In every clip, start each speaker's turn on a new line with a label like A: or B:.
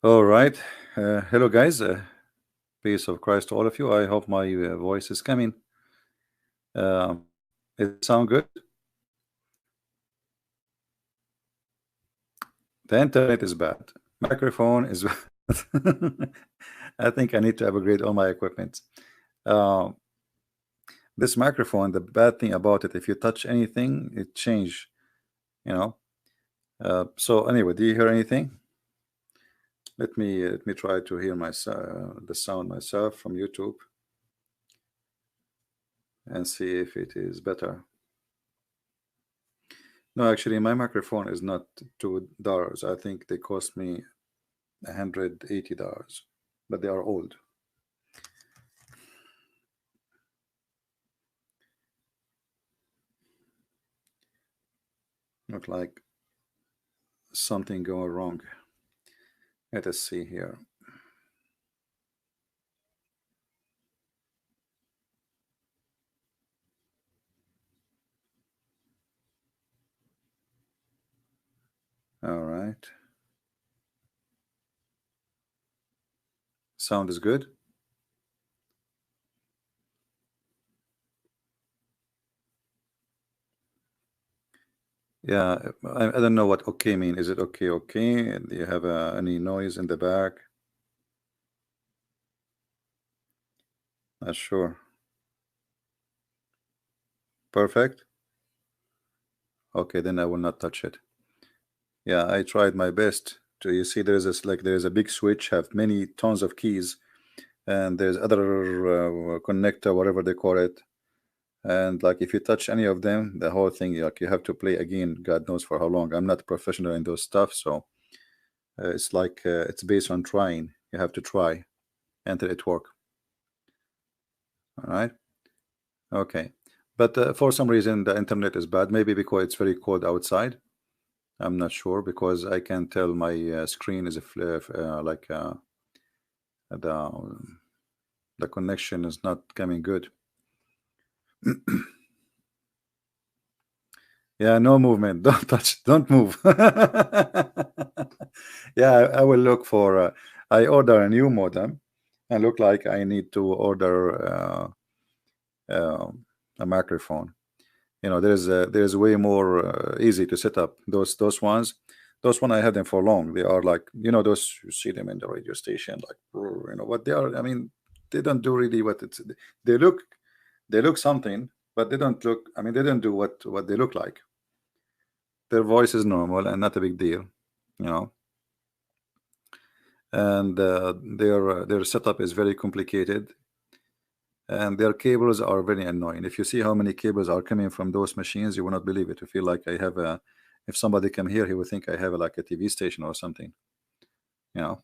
A: All right. Hello, guys. Peace of Christ to all of you. I hope my voice is coming. It sound good? The internet is bad. Microphone is bad. I think I need to upgrade all my equipment. Uh, this microphone, the bad thing about it, if you touch anything, it change. You know. So anyway, do you hear anything? Let me try to hear the sound myself from YouTube and see if it is better. No, actually, my microphone is not $2. I think they cost me $180, but they are old. Look like something going wrong. Let us see here. All right. Sound is good. Yeah, I don't know what okay mean. Is it okay? Okay. Do you have any noise in the back? Not sure. Perfect. Okay, then I will not touch it. Yeah, I tried my best to. You see, there's this like there's a big switch, have many tons of keys, and there's other connector, whatever they call it. And like if you touch any of them, the whole thing, like you have to play again. God knows for how long. I'm not a professional in those stuff, so it's like it's based on trying. You have to try until it work. All right. Okay. But for some reason, the internet is bad. Maybe because it's very cold outside. I'm not sure because I can tell my screen is like the the connection is not coming good. Yeah, no movement. Don't touch. Don't move. Yeah, I will look for. I order a new modem, and look like I need to order uh, a microphone. There's way more easy to set up those ones. Those one I had them for long. They are like those you see them in the radio station like what they are. I mean, they don't do really what it's. They look they look something, but they don't look. I mean, they don't do what they look like. Their voice is normal and not a big deal, you know. And their setup is very complicated, and their cables are very annoying. If you see how many cables are coming from those machines, you will not believe it. You feel like I have a. If somebody come here, he would think I have like a TV station or something, you know.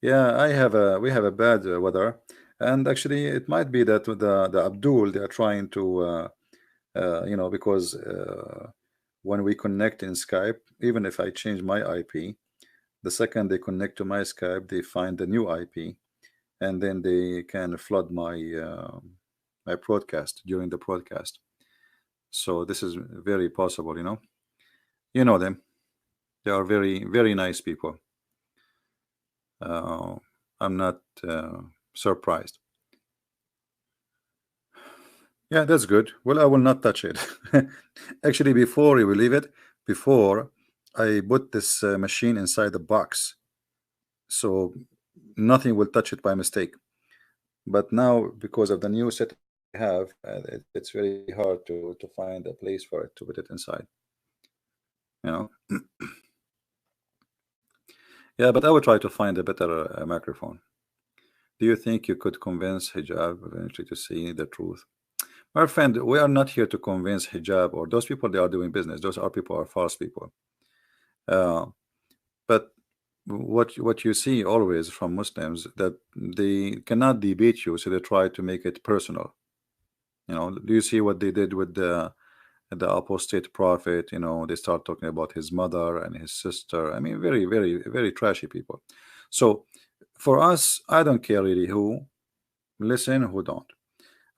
A: Yeah, I have a. We have a bad weather, and actually, it might be that the Abdul they are trying to, because when we connect in Skype, even if I change my IP, the second they connect to my Skype, they find the new IP, and then they can flood my broadcast during the broadcast. So this is very possible, you know. You know them; they are very very nice people. Uh, I'm not surprised. Yeah, that's good. Well, I will not touch it. Actually, before you believe it, before I put this machine inside the box, so nothing will touch it by mistake. But now, because of the new set I have, it's very hard to find a place for it to put it inside. You know. Yeah, but I will try to find a better microphone. Do you think you could convince hijab eventually to see the truth? My friend, we are not here to convince hijab or those people. They are doing business. Those are people are false people. Uh, but what you see always from Muslims that they cannot debate you, so they try to make it personal. You know, do you see what they did with the apostate prophet? You know, they start talking about his mother and his sister. I mean, very, very, very trashy people. So for us, I don't care really who listen, who don't.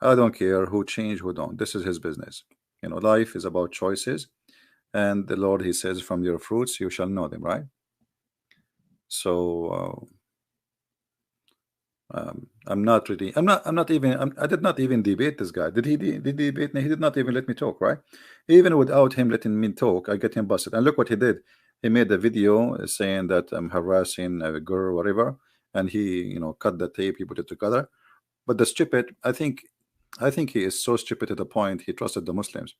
A: I don't care who change, who don't. This is his business. You know, life is about choices, and the Lord, he says, from your fruits you shall know them, right? So I'm not really, I'm not even, I did not even debate this guy. Did he debate me? He did not even let me talk, right? Even without him letting me talk, I get him busted. And look what he did. He made a video saying that I'm harassing a girl, whatever, and he, you know, cut the tape, he put it together. But the stupid, I think he is so stupid to the point he trusted the Muslims.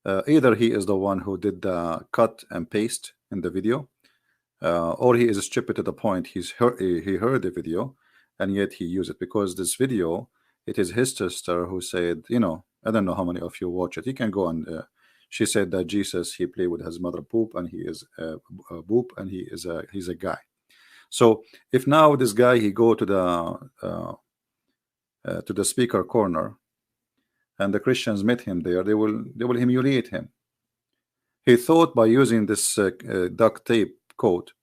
A: Either he is the one who did the cut and paste in the video, or he is stupid to the point he heard the video and yet he used it, because this video, it is his sister who said, you know, I don't know how many of you watch it. You can go and she said that Jesus, he played with his mother poop and he is a boop and he's a guy. So if now this guy, he go to the speaker corner and the Christians met him there, they will humiliate him. He thought by using this duct tape coat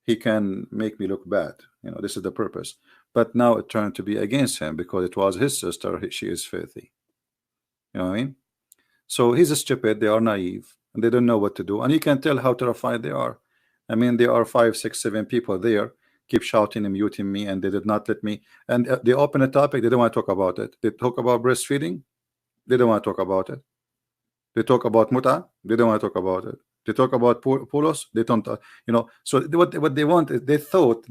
A: he can make me look bad. You know, this is the purpose. But now it turned to be against him because it was his sister. She is filthy. You know what I mean? So he's stupid. They are naive and they don't know what to do. And you can tell how terrified they are. I mean, there are 5, 6, 7 people there, keep shouting and muting me, and they did not let me. And they open a topic. They don't want to talk about it. They talk about breastfeeding. They don't want to talk about it. They talk about muta. They don't want to talk about it. They talk about pulos. They don't, you know. So what they want is they thought,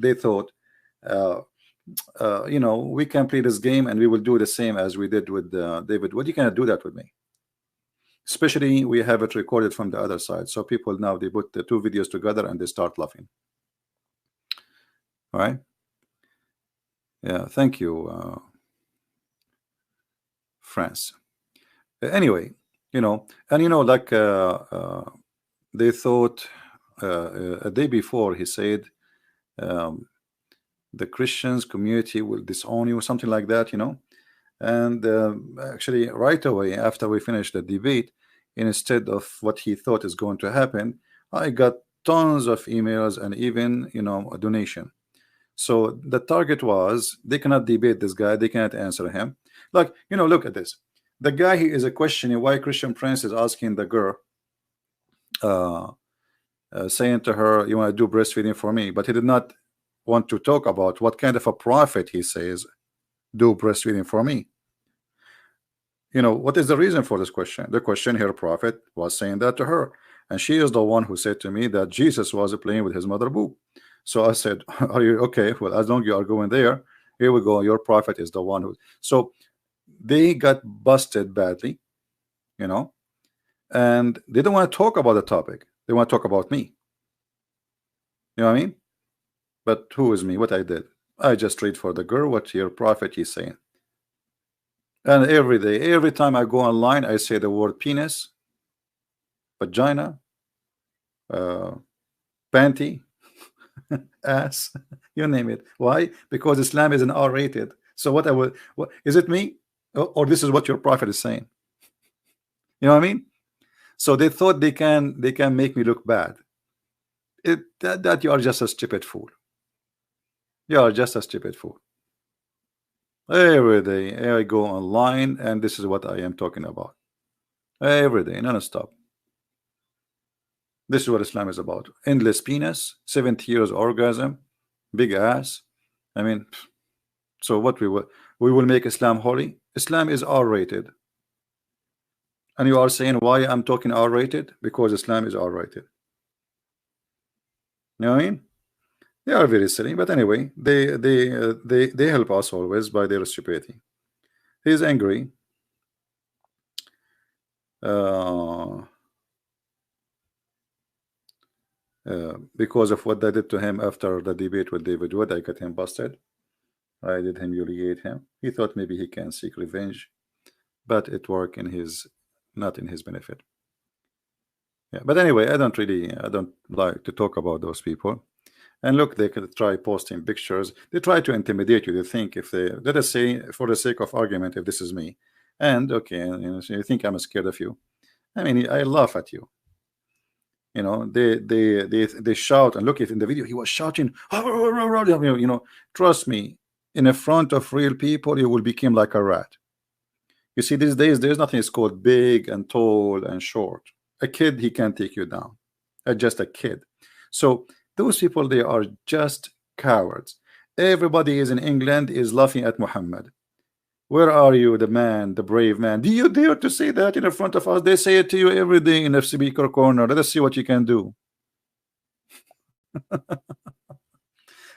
A: you know, we can play this game and we will do the same as we did with David. What, you cannot do that with me. Especially we have it recorded from the other side. So people now, they put the 2 videos together and they start laughing. All right. Yeah. Thank you, France. Anyway, you know, and you know, like they thought a day before he said the Christians community will disown you, something like that, you know. And actually right away after we finished the debate, instead of what he thought is going to happen, I got tons of emails and even, you know, a donation. So the target was, they cannot debate this guy, they cannot answer him. Like, you know, look at this. The guy, he is a questioning why Christian Prince is asking the girl, saying to her, you want to do breastfeeding for me, but he did not want to talk about what kind of a prophet he says do breastfeeding for me. You know, what is the reason for this question? The question here, prophet was saying that to her, and she is the one who said to me that Jesus was playing with his mother boob. So I said, are you okay? Well, as long as you are going there, here we go, your prophet is the one who. So they got busted badly, you know, and they don't want to talk about the topic, they want to talk about me. You know what I mean? But who is me? What I did, I just read for the girl what your prophet is saying. And every day, every time I go online, I say the word penis, vagina, panty, ass, you name it. Why? Because Islam is an R-rated. So what I will, what is it, me, or this is what your prophet is saying? You know what I mean? So they thought they can make me look bad. That you are just a stupid fool. You are just a stupid fool. Every day I go online and this is what I am talking about. Every day, non-stop. This is what Islam is about. Endless penis, 70 years orgasm, big ass. I mean, so what we will make Islam holy? Islam is R-rated. And you are saying why I'm talking R-rated? Because Islam is R-rated. You know what I mean? They are very silly, but anyway, they help us always by their stupidity. He's angry. Because of what I did to him after the debate with David Wood, I got him busted. I did humiliate him. He thought maybe he can seek revenge, but it worked in his, not in his benefit. Yeah, but anyway, I don't like to talk about those people. And look, they could try posting pictures. They try to intimidate you. They think if they, let us say, for the sake of argument, if this is me, and okay, you know, so you think I'm scared of you. I mean, I laugh at you. You know, they shout, and look, if in the video he was shouting, you know, trust me, in the front of real people, you will become like a rat. You see, these days there's nothing is called big and tall and short. A kid, he can't take you down. Just a kid. So those people, they are just cowards. Everybody is in England is laughing at Muhammad. Where are you, the man, the brave man? Do you dare to say that in front of us? They say it to you every day in the speaker corner. Let us see what you can do.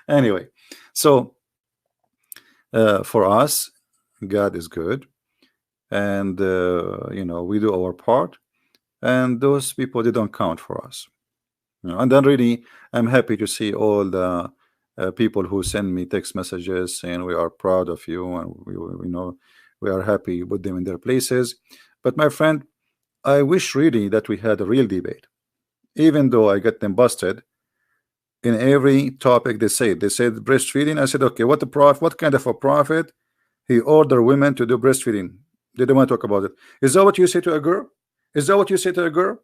A: Anyway, so for us, God is good, and you know, we do our part, and those people, they don't count for us. You know, and then really, I'm happy to see all the people who send me text messages saying we are proud of you, and we know we are happy with them in their places. But my friend, I wish really that we had a real debate. Even though I get them busted in every topic, they said breastfeeding. I said, okay, what kind of a prophet he ordered women to do breastfeeding? They don't want to talk about it. Is that what you say to a girl? Is that what you say to a girl?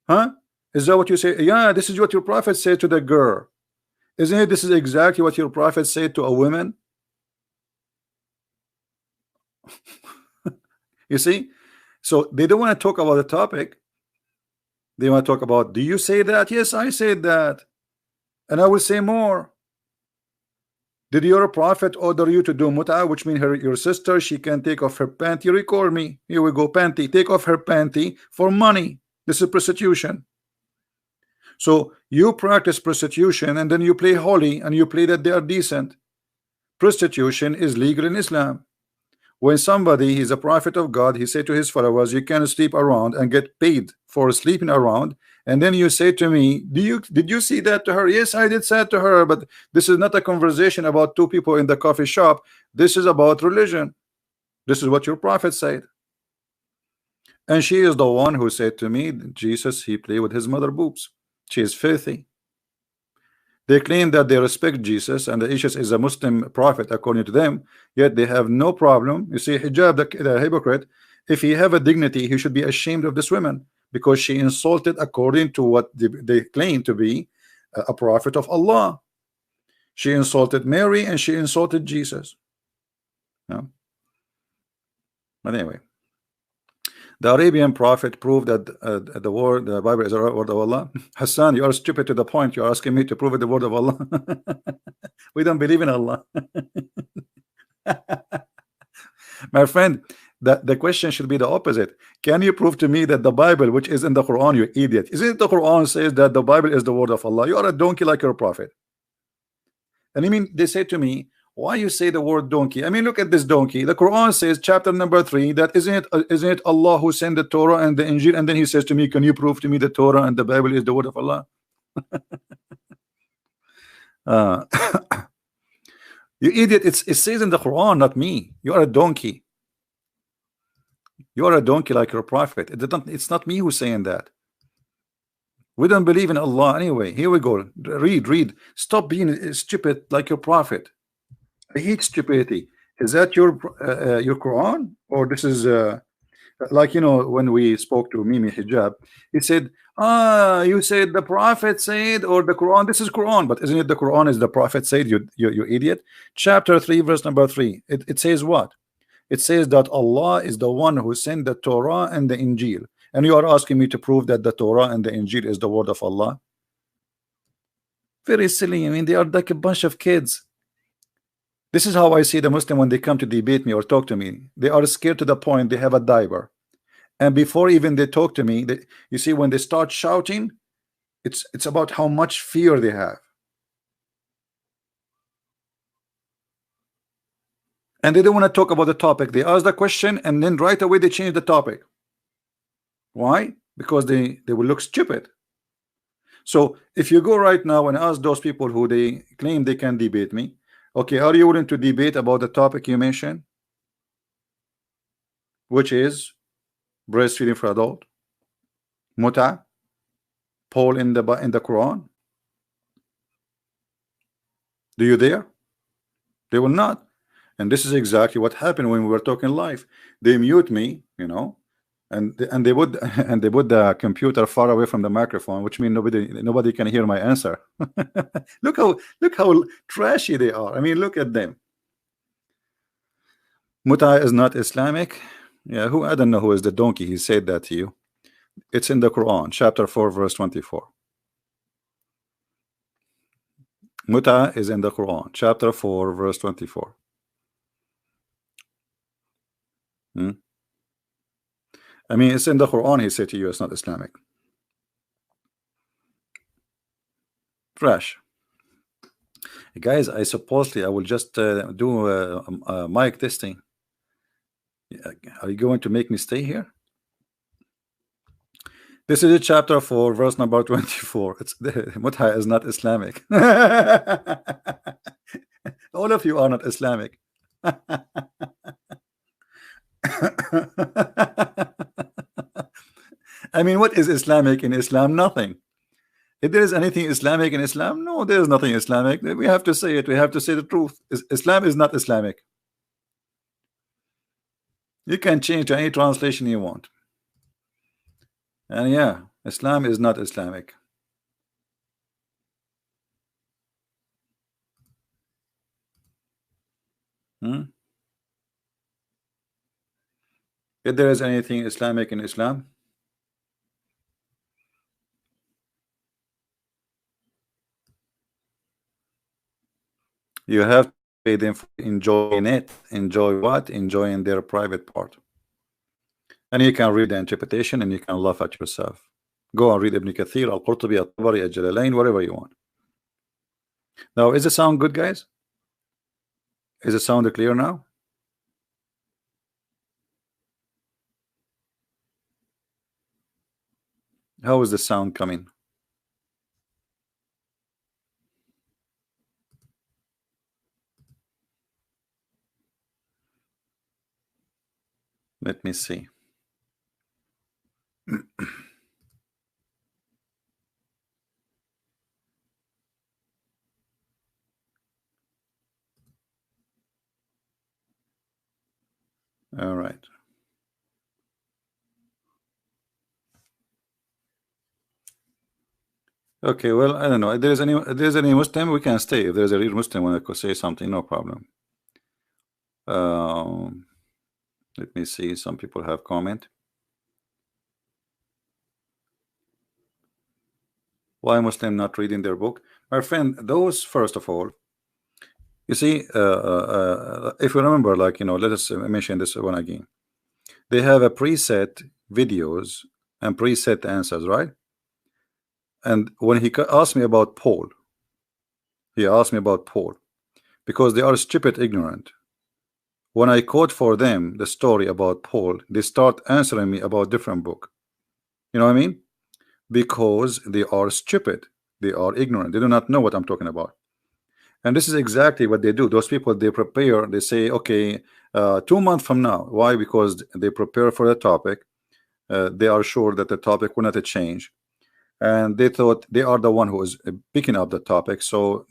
A: Huh? Is that what you say? Yeah, this is what your prophet said to the girl. Isn't it? This is exactly what your prophet said to a woman. You see? So they don't want to talk about the topic. They want to talk about, do you say that? Yes, I said that. And I will say more. Did your prophet order you to do mut'ah, which means your sister, she can take off her panty? Record me. Here we go, panty. Take off her panty for money. This is prostitution. So you practice prostitution and then you play holy and you play that they are decent. Prostitution is legal in Islam. When somebody is a prophet of God, he said to his followers, you can sleep around and get paid for sleeping around. And then you say to me, did you see that to her? Yes, I did say it to her, but this is not a conversation about two people in the coffee shop. This is about religion. This is what your prophet said. And she is the one who said to me, Jesus, he played with his mother boobs. She is filthy. They claim that they respect Jesus and that Jesus is a Muslim prophet according to them, yet they have no problem. You see, hijab, the hypocrite, if he have a dignity, he should be ashamed of this woman because she insulted according to what they claim to be a prophet of Allah. She insulted Mary and she insulted Jesus. No? But anyway, the Arabian prophet proved that the Bible is the word of Allah. Hassan, you are stupid to the point. You are asking me to prove it the word of Allah. We don't believe in Allah. My friend, the question should be the opposite. Can you prove to me that the Bible, which is in the Quran, you idiot? Isn't it the Quran says that the Bible is the word of Allah? You are a donkey like your prophet. And I mean, they say to me, why you say the word donkey? I mean, look at this donkey. The Quran says, chapter number 3, that isn't it Allah who sent the Torah and the Injil? And then he says to me, can you prove to me the Torah and the Bible is the word of Allah? You idiot! It says in the Quran, not me. You are a donkey. You are a donkey like your prophet. It's not me who's saying that. We don't believe in Allah anyway. Here we go. Read. Stop being stupid like your prophet. I hate stupidity. Is that your Quran, or this is like, you know, when we spoke to Mimi Hijab, he said, you said the prophet said, or the Quran? This is Quran, but isn't it the Quran is the prophet said? You idiot. Chapter 3, verse number 3. It says what? It says that Allah is the one who sent the Torah and the Injil, and you are asking me to prove that the Torah and the Injil is the word of Allah. Very silly. I mean, they are like a bunch of kids. This is how I see the Muslim when they come to debate me or talk to me. They are scared to the point they have a diaper. And before even they talk to me, you see, when they start shouting, it's about how much fear they have. And they don't want to talk about the topic. They ask the question and then right away they change the topic. Why? Because they will look stupid. So if you go right now and ask those people who they claim they can debate me, okay, are you willing to debate about the topic you mentioned, which is breastfeeding for adult, mut'ah, Paul in the Quran? Do you dare? They will not. And this is exactly what happened when we were talking live. They mute me, you know, and they would and they put the computer far away from the microphone, which means nobody can hear my answer. look how trashy they are. I mean, look at them. Mut'ah is not Islamic. Yeah, who, I don't know who is the donkey. He said that to you. It's in the Quran, chapter 4, verse 24. Muta is in the Quran, chapter 4, verse 24. I mean, it's in the Quran. He said to you, it's not Islamic. Fresh. Guys, I supposedly I will just do a mic testing. Are you going to make me stay here? This is a chapter 4, verse number 24. It's Mutha is not Islamic. All of you are not Islamic. I mean, what is Islamic in Islam? Nothing. If there is anything Islamic in Islam, no, there is nothing Islamic. We have to say it. We have to say the truth. Islam is not Islamic. You can change to any translation you want. And yeah, Islam is not Islamic. If there is anything Islamic in Islam, you have to pay them for enjoying it. Enjoy what? Enjoying their private part. And you can read the interpretation and you can laugh at yourself. Go and read Ibn Kathir, Al-Qurtubi, Al-Tabari, Al-Jalalain, whatever you want. Now, is the sound good, guys? Is the sound clear now? How is the sound coming? Let me see. All right. Okay, well, I don't know. If there's any Muslim, we can stay. If there's a real Muslim want to say something, no problem. Let me see. Some people have comment. Why Muslim not reading their book? My friend, those, first of all, you see, if you remember, like, let us mention this one again. They have a preset videos and preset answers, right? And when he asked me about Paul, because they are stupid ignorant. When I quote for them the story about Paul, they start answering me about different book. You know what I mean? Because they are stupid, they are ignorant, they do not know what I'm talking about. And this is exactly what they do. Those people, they prepare, they say, okay, 2 months from now. Why? Because they prepare for the topic. They are sure that the topic will not change, and they thought they are the one who is picking up the topic. So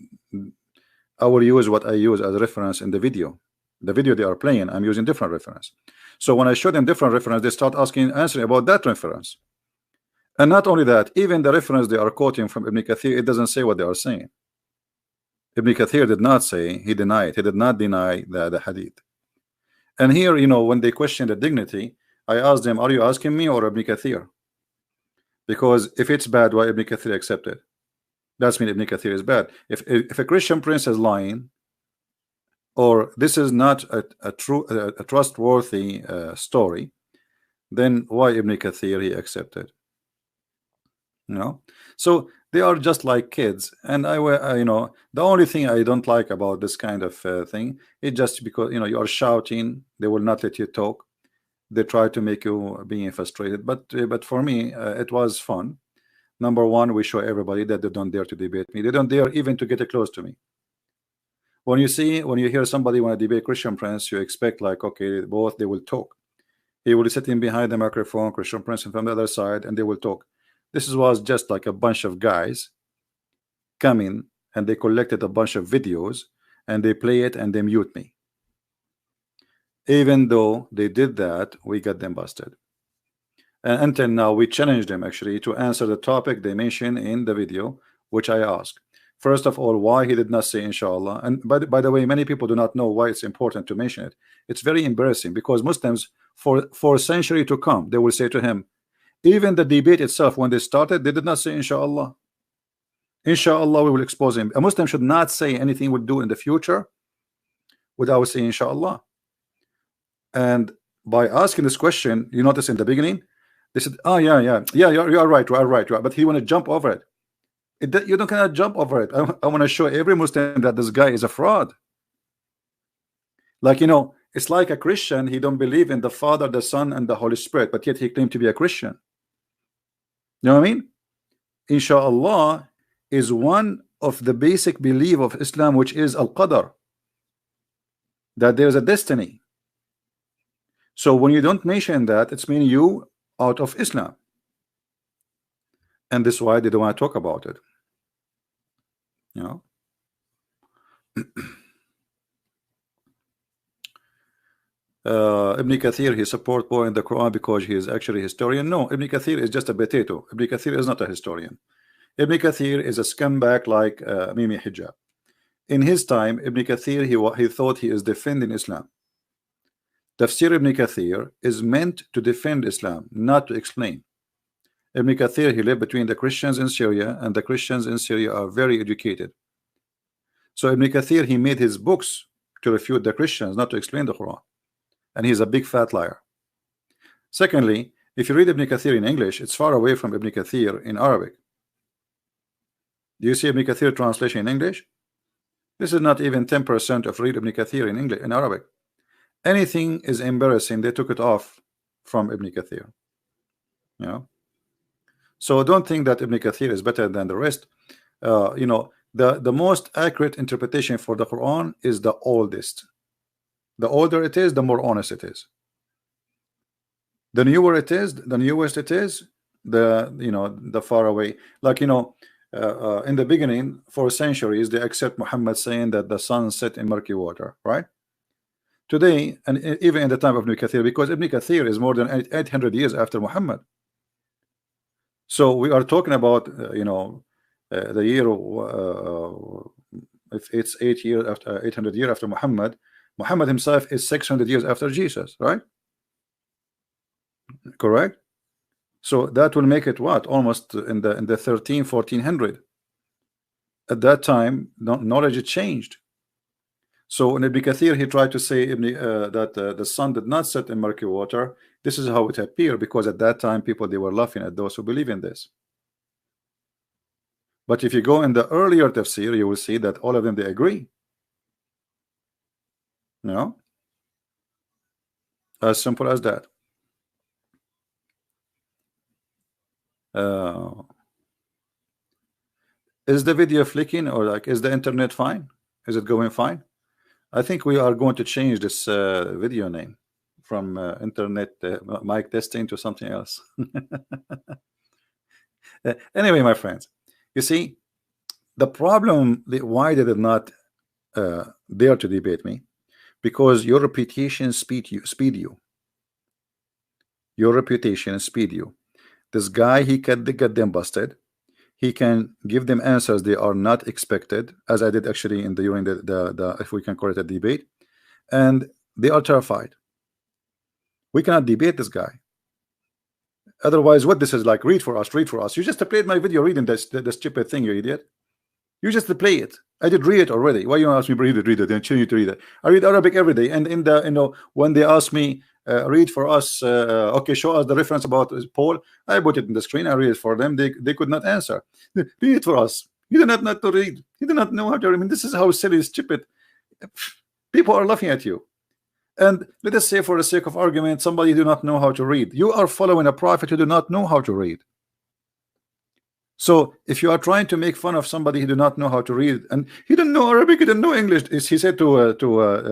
A: I will use what I use as a reference in the video. The video they are playing, I'm using different reference. So when I show them different reference, they start answering about that reference. And not only that, even the reference they are quoting from Ibn Kathir, it doesn't say what they are saying. Ibn Kathir did not say, he denied, he did not deny the hadith. And here, when they question the dignity, I asked them, are you asking me or Ibn Kathir? Because if it's bad, why Ibn Kathir accepted? That's mean Ibn Kathir is bad. If a Christian prince is lying, or this is not a trustworthy story, then why Ibn Kathir he accepted? So they are just like kids. And the only thing I don't like about this kind of thing is just because you are shouting, they will not let you talk. They try to make you being frustrated. But for me, it was fun. Number one, we show everybody that they don't dare to debate me. They don't dare even to get close to me. When you hear somebody want to debate Christian Prince, you expect like, okay, both they will talk. He will sit in behind the microphone, Christian Prince from the other side, and they will talk. This was just like a bunch of guys coming, and they collected a bunch of videos, and they play it, and they mute me. Even though they did that, we got them busted. And until now, we challenged them actually to answer the topic they mentioned in the video, which I asked. First of all, why he did not say inshallah. And by the way, many people do not know why it's important to mention it. It's very embarrassing because Muslims for a century to come, they will say to him, even the debate itself, when they started, they did not say inshallah. Inshallah, we will expose him. A Muslim should not say anything he will do in the future without saying inshallah. And by asking this question, you notice in the beginning, they said, oh yeah, you are right, but he want to jump over it. You don't cannot jump over it. I want to show every Muslim that this guy is a fraud. Like, you know, it's like a Christian, he don't believe in the Father, the Son, and the Holy Spirit, but yet he claimed to be a Christian. You know what I mean? Inshallah is one of the basic belief of Islam, which is al-qadar, that there is a destiny. So when you don't mention that, it's meaning you out of Islam, and this is why they don't want to talk about it. You know. Ibn Kathir, he support more in the Quran because he is actually a historian. No, Ibn Kathir is just a potato. Ibn Kathir is not a historian. Ibn Kathir is a scumbag like Mimi Hijab. In his time, Ibn Kathir, he thought he is defending Islam. Tafsir Ibn Kathir is meant to defend Islam, not to explain. Ibn Kathir, he lived between the Christians in Syria, and the Christians in Syria are very educated. So Ibn Kathir, he made his books to refute the Christians, not to explain the Quran. And he's a big fat liar. Secondly, if you read Ibn Kathir in English, it's far away from Ibn Kathir in Arabic. Do you see Ibn Kathir translation in English? This is not even 10% of read Ibn Kathir in English, in Arabic. Anything is embarrassing, they took it off from Ibn Kathir. You know? So don't think that Ibn Kathir is better than the rest. You know, the most accurate interpretation for the Quran is the oldest. The older it is, the more honest it is. The newer it is, the newest it is, the far away. Like, you know, in the beginning, for centuries, they accept Muhammad saying that the sun set in murky water, right? Today, and even in the time of Ibn Kathir, because Ibn Kathir is more than 800 years after Muhammad. So we are talking about, the year, if it's 800 years after Muhammad. Muhammad himself is 600 years after Jesus, right? Correct. So that will make it what, almost in the 1400. At that time, knowledge changed. So in Ibn Kathir, he tried to say that the sun did not set in murky water. This is how it appeared, because at that time people, they were laughing at those who believe in this. But if you go in the earlier tafsir, you will see that all of them, they agree. No, as simple as that. Is the video flicking, or like, is the internet fine? Is it going fine? I think we are going to change this video name from internet mic testing to something else. Anyway, my friends, you see the problem. Why they did not dare to debate me? Because your reputation speed you. Your reputation speed you. This guy, he can get them busted. He can give them answers they are not expected, as I did actually during the if we can call it a debate, and they are terrified. We cannot debate this guy. Otherwise, what this is like, read for us. You just played my video reading the stupid thing, you idiot. You just play it. I did read it already. Why you ask me read it? Then change you to read it. I read Arabic every day, and in the when they ask me read for us, okay, show us the reference about Paul, I put it in the screen. I read it for them. They could not answer. Read it for us. You do not know to read. You do not know how to read. I mean, this is how silly, stupid people are laughing at you. And let us say, for the sake of argument, somebody do not know how to read. You are following a prophet who do not know how to read. So if you are trying to make fun of somebody who do not know how to read, and he didn't know Arabic, he didn't know English, he said to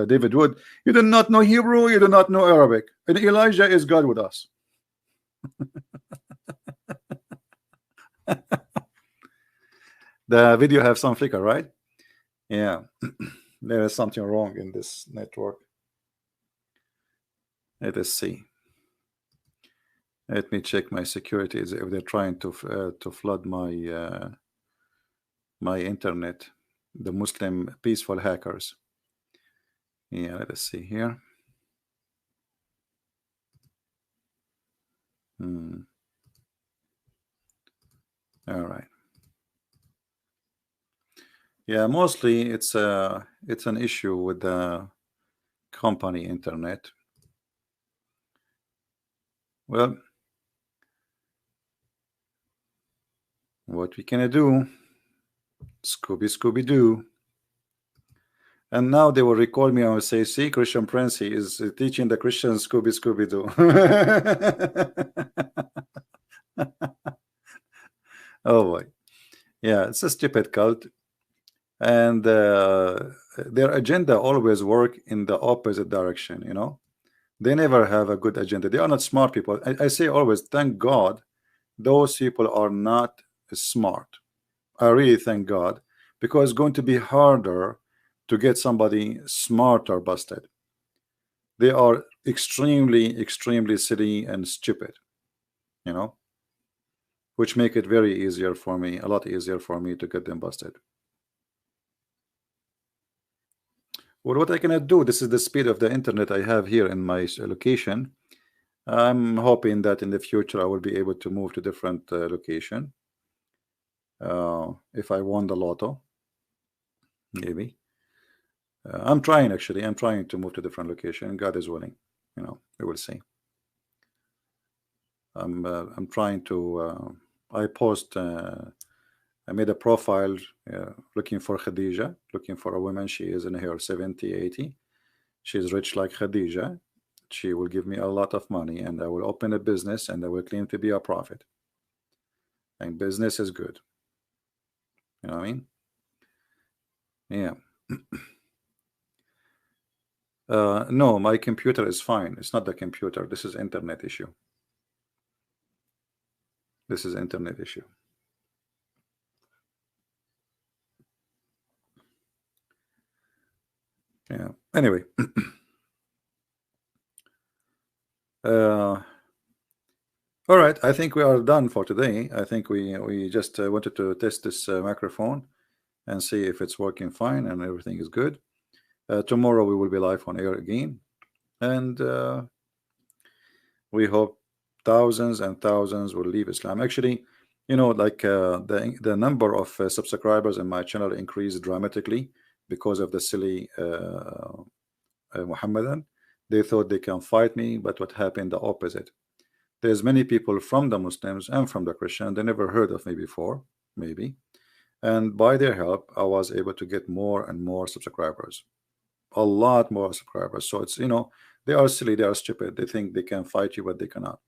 A: David Wood, you do not know Hebrew, you do not know Arabic, and Elijah is God with us. The video have some flicker, right? Yeah. There is something wrong in this network. Let us see. Let me check my security if they're trying to flood my my internet, the Muslim peaceful hackers. Yeah, let us see here. All right. Yeah, mostly it's an issue with the company internet. Well, what we can do? Scooby Doo. And now they will recall me and will say, see, Christian Prince, he is teaching the Christians Scooby Doo. Oh boy. Yeah, it's a stupid cult. And their agenda always work in the opposite direction, you know. They never have a good agenda. They are not smart people. I say always, thank God those people are not smart. I really thank God, because it's going to be harder to get somebody smarter busted. They are extremely silly and stupid, you know, which make it very easier for me, a lot easier for me to get them busted. Well, what I cannot do, this is the speed of the internet I have here in my location. I'm hoping that in the future I will be able to move to different location. If I won the lotto, maybe. I'm trying, actually. I'm trying to move to different location. God is willing. You know, we will see. I'm trying to. I post. I made a profile looking for Khadija, looking for a woman. She is in her 70, 80. She's rich like Khadija. She will give me a lot of money, and I will open a business, and I will claim to be a prophet. And business is good. You know what I mean? Yeah. No, my computer is fine. It's not the computer. This is internet issue. This is internet issue. Yeah. Anyway. All right. I think we are done for today. I think we just wanted to test this microphone and see if it's working fine and everything is good. Tomorrow we will be live on air again, and we hope thousands and thousands will leave Islam. Actually, you know, like the number of subscribers in my channel increased dramatically because of the silly Muhammadan. They thought they can fight me, but what happened? The opposite. There's many people from the Muslims and from the Christian. They never heard of me before, maybe, and by their help, I was able to get more and more subscribers, a lot more subscribers. So it's, you know, they are silly, they are stupid. They think they can fight you, but they cannot.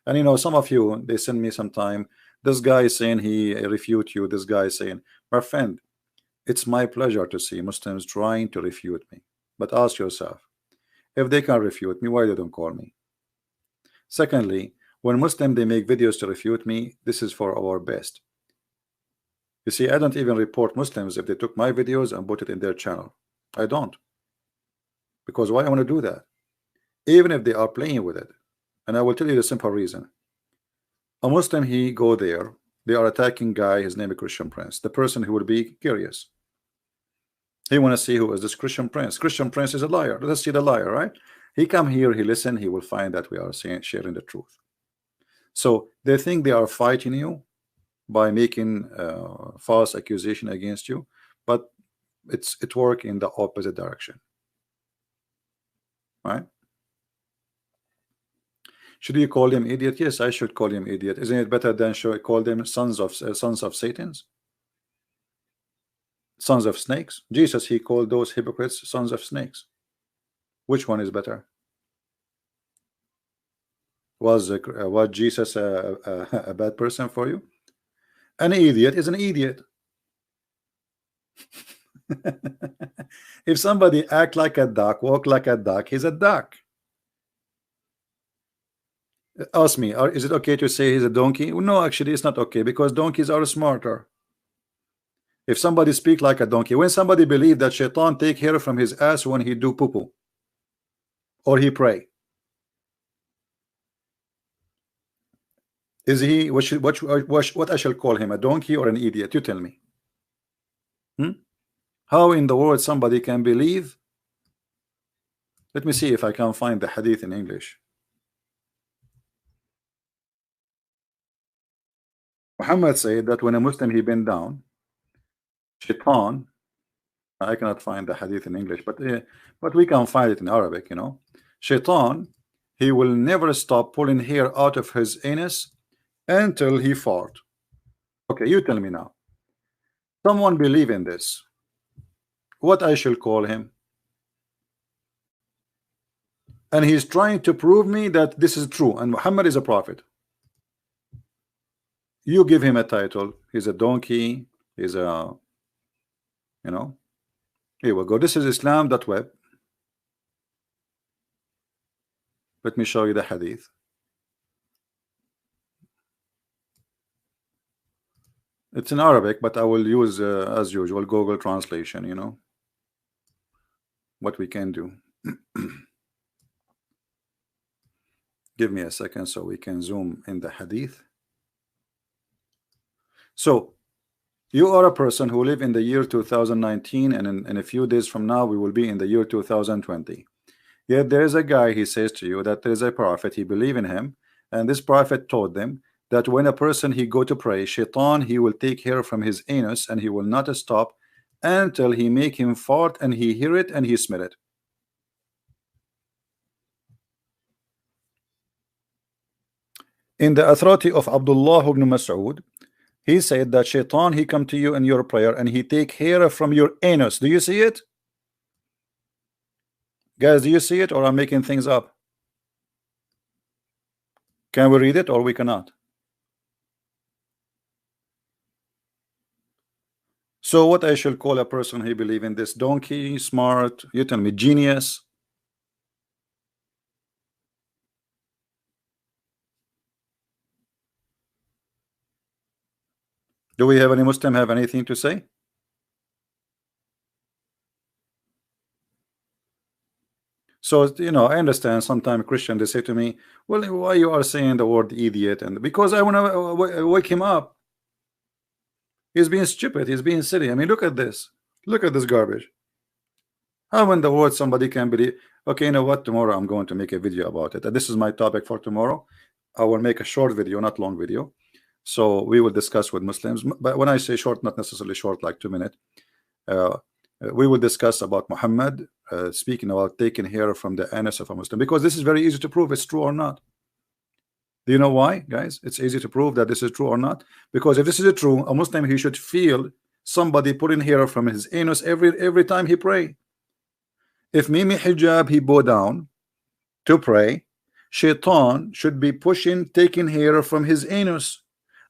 A: And you know, some of you, they send me sometime, this guy is saying he refute you, this guy is saying, my friend, it's my pleasure to see Muslims trying to refute me. But ask yourself, if they can refute me, why they don't call me? Secondly, when Muslim they make videos to refute me, this is for our best. You see, I don't even report Muslims if they took my videos and put it in their channel. I don't. Because why I want to do that? Even if they are playing with it. And I will tell you the simple reason. A Muslim, he go there, they are attacking guy, his name is Christian Prince. The person who will be curious. He want to see who is this Christian Prince. Christian Prince is a liar. Let's see the liar, right? He come here, he listen, he will find that we are sharing the truth. So they think they are fighting you by making false accusation against you, but it work in the opposite direction, right? Should you call them idiot? Yes, I should call them idiot. Isn't it better than call them sons of Satans, sons of snakes? Jesus, he called those hypocrites sons of snakes. Which one is better? Was Jesus a bad person for you? An idiot is an idiot. If somebody act like a duck, walk like a duck, he's a duck. Ask me, is it okay to say he's a donkey? No, actually it's not okay, because donkeys are smarter. If somebody speak like a donkey, when somebody believe that shaitan take hair from his ass when he do poo-poo or he pray, is he what I shall call him, a donkey or an idiot? You tell me. Hmm? How in the world somebody can believe? Let me see if I can find the hadith in English. Muhammad said that when a Muslim he bent down, shaitan, I cannot find the hadith in English, but we can find it in Arabic, you know. Shaitan, he will never stop pulling hair out of his anus until he fart. Okay, you tell me now. Someone believe in this. What I shall call him? And he's trying to prove me that this is true and Muhammad is a prophet. You give him a title. He's a donkey. He's a, you know. Here we go. This is Islam.web. Let me show you the hadith. It's in Arabic, but I will use, as usual, Google translation, you know, what we can do. Give me a second so we can zoom in the hadith. So, you are a person who live in the year 2019, and in a few days from now, we will be in the year 2020. Yet there is a guy, he says to you that there is a prophet, he believe in him, and this prophet told them that when a person he go to pray, shaitan, he will take hair from his anus and he will not stop until he make him fart and he hear it and he smell it. In the authority of Abdullah ibn Mas'ud, he said that shaitan, he come to you in your prayer and he take hair from your anus. Do you see it? Guys, do you see it, or I'm making things up? Can we read it or we cannot? So what I shall call a person who believe in this? Donkey, smart, you tell me, genius? Do we have any Muslim have anything to say? So, you know, I understand sometimes Christian, they say to me, well, why you are saying the word idiot? And because I want to wake him up. He's being stupid. He's being silly. I mean, look at this. Look at this garbage. How in the world somebody can believe? Okay, you know what? Tomorrow I'm going to make a video about it. And this is my topic for tomorrow. I will make a short video, not long video. So we will discuss with Muslims. But when I say short, not necessarily short, like 2 minutes. We will discuss about Muhammad speaking about taking hair from the anus of a Muslim, because this is very easy to prove it's true or not. Do you know why, guys? It's easy to prove that this is true or not, because if this is true, a Muslim, he should feel somebody putting hair from his anus every time he pray. If Mimi Hijab he bow down to pray, shaitan should be pushing, taking hair from his anus.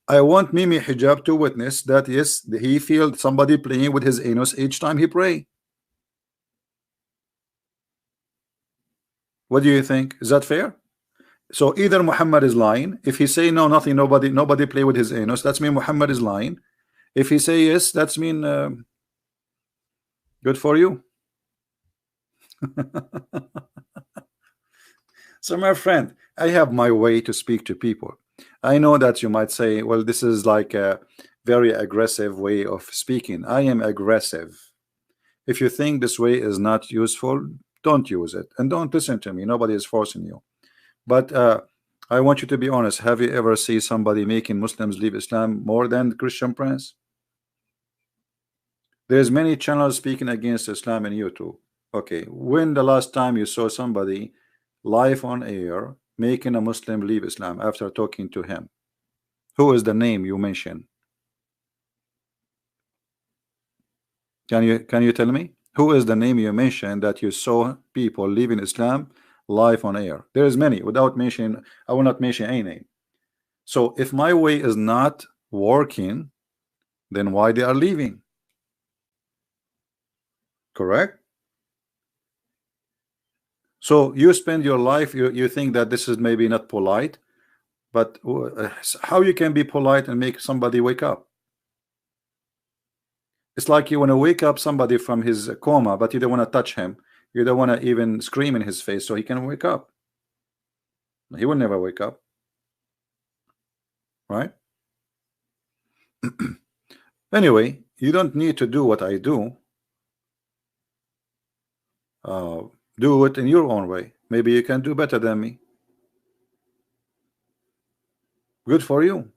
A: I want Mimi Hijab to witness that yes, he feels somebody playing with his anus each time he pray. What do you think? Is that fair? So either Muhammad is lying. If he say no, nothing, nobody play with his anus, that's mean Muhammad is lying. If he say yes, that's mean good for you. So my friend, I have my way to speak to people. I know that you might say, well, this is like a very aggressive way of speaking. I am aggressive. If you think this way is not useful, don't use it and don't listen to me. Nobody is forcing you. But I want you to be honest. Have you ever seen somebody making Muslims leave Islam more than Christian Prince? There's many channels speaking against Islam in YouTube. Okay, when the last time you saw somebody live on air making a Muslim leave Islam after talking to him? Who is the name you mentioned? Can you tell me who is the name you mentioned that you saw people leaving Islam live on air? There is many. Without mentioning, I will not mention any name. So if my way is not working, then why they are leaving? Correct? So you spend your life, you think that this is maybe not polite, but how you can be polite and make somebody wake up? It's like you want to wake up somebody from his coma, but you don't want to touch him. You don't want to even scream in his face so he can wake up. He will never wake up, right? Anyway, you don't need to do what I do. Do it in your own way. Maybe you can do better than me. Good for you.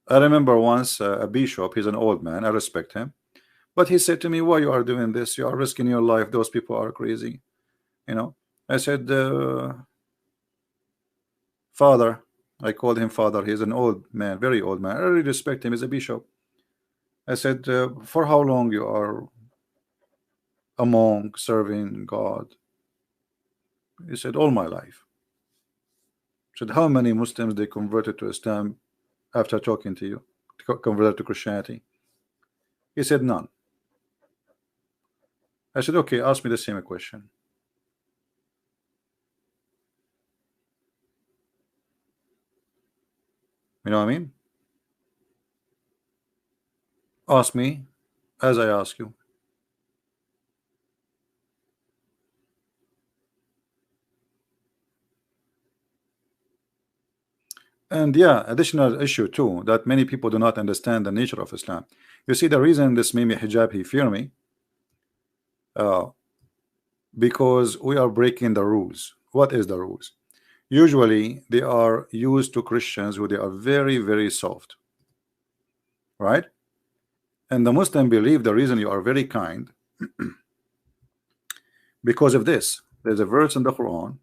A: I remember once a bishop, he's an old man, I respect him, but he said to me, why you are doing this? You are risking your life. Those people are crazy. You know, I said, Father, I called him Father. He's an old man, very old man. I really respect him. He's a bishop. I said, for how long you are a monk serving God? He said, all my life. I said, how many Muslims they converted to Islam after talking to you, converted to Christianity? He said, none. I said, okay, ask me the same question. You know what I mean? Ask me as I ask you. And yeah, additional issue too, that many people do not understand the nature of Islam. You see, the reason this Mimi hijab, he fear me, because we are breaking the rules. What is the rules? Usually they are used to Christians who they are very, very soft, right? And the Muslim believe the reason you are very kind because of this. There's a verse in the Quran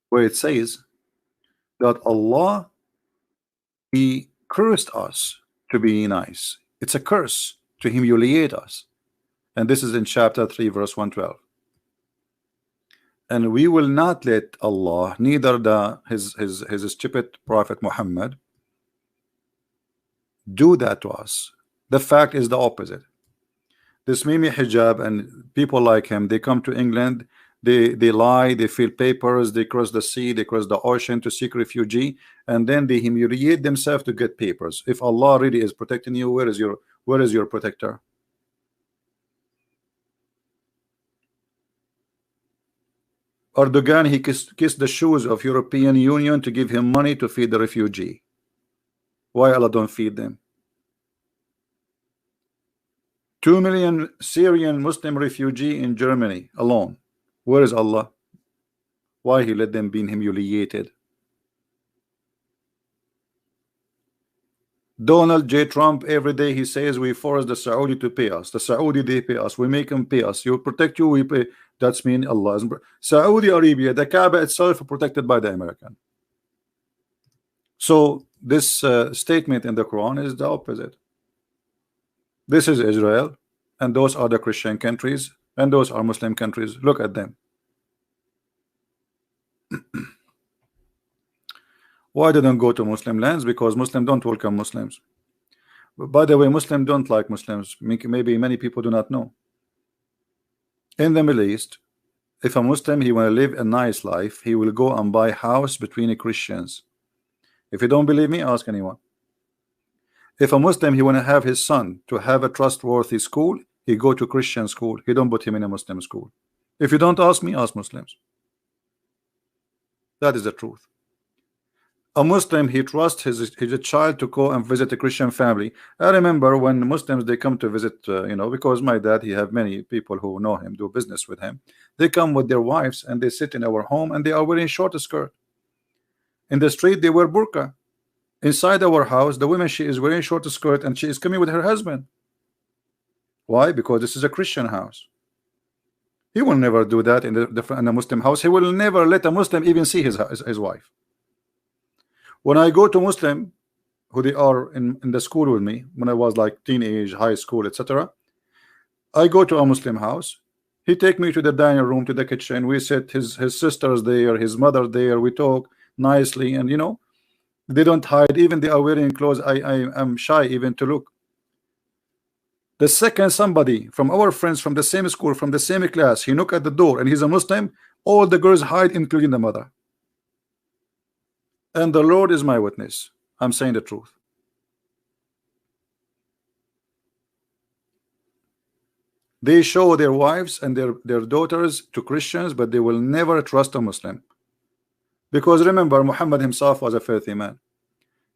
A: where it says that Allah, he cursed us to be nice. It's a curse to humiliate us. And this is in chapter 3 verse 112. And we will not let Allah, neither his stupid prophet Muhammad, do that to us. The fact is the opposite. This Mimi hijab and people like him, they come to England, they lie, they fill papers, they cross the sea, they cross the ocean to seek refugee, and then they humiliate themselves to get papers. If Allah really is protecting you, where is your protector? Erdogan, he kissed the shoes of European Union to give him money to feed the refugee. Why Allah don't feed them? 2 million Syrian Muslim refugee in Germany alone. Where is Allah? Why he let them be humiliated? Donald J. Trump, every day he says we force the Saudi to pay us. The Saudi, they pay us. We make them pay us. You protect you, we pay. That's mean Allah. Saudi Arabia, the Kaaba itself protected by the American. So this statement in the Quran is the opposite. This is Israel, and those are the Christian countries, and those are Muslim countries. Look at them. Why didn't go to Muslim lands? Because Muslims don't welcome Muslims. But by the way, Muslims don't like Muslims. Maybe many people do not know. In the Middle East, if a Muslim he want to live a nice life, he will go and buy house between the Christians. If you don't believe me, ask anyone. If a Muslim he want to have his son to have a trustworthy school, he go to Christian school. He don't put him in a Muslim school. If you don't ask me, ask Muslims. That is the truth. A Muslim he trusts his child to go and visit a Christian family. I remember when Muslims they come to visit, because my dad he have many people who know him, do business with him. They come with their wives and they sit in our home and they are wearing short skirt. In the street they wear burqa. Inside our house, the woman she is wearing short skirt and she is coming with her husband. Why? Because this is a Christian house. He will never do that in a Muslim house. He will never let a Muslim even see his wife. When I go to Muslim who they are in the school with me, when I was like teenage, high school, etc., I go to a Muslim house. He take me to the dining room, to the kitchen. We sit, his sisters there, his mother there. We talk nicely, and they don't hide. Even they are wearing clothes. I am shy even to look. The second somebody from our friends from the same school, from the same class, he knock at the door and he's a Muslim, all the girls hide, including the mother. And the Lord is my witness. I'm saying the truth. They show their wives and their daughters to Christians, but they will never trust a Muslim. Because remember, Muhammad himself was a filthy man.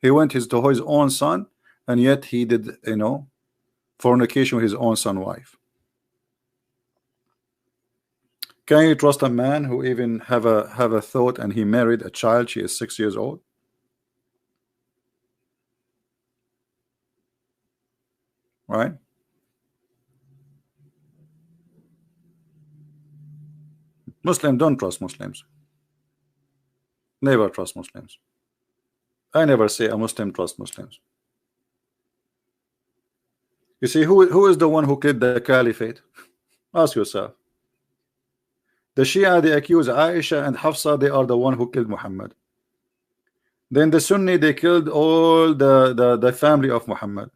A: He went to his own son, and yet he did, fornication with his own son's wife. Can you trust a man who even have a thought, and he married a child? She is 6 years old. Right? Muslims don't trust Muslims. Never trust Muslims. I never say a Muslim trust Muslims. You see, who is the one who killed the caliphate? Ask yourself. The Shia, they accuse Aisha and Hafsa, they are the one who killed Muhammad. Then the Sunni, they killed all the family of Muhammad.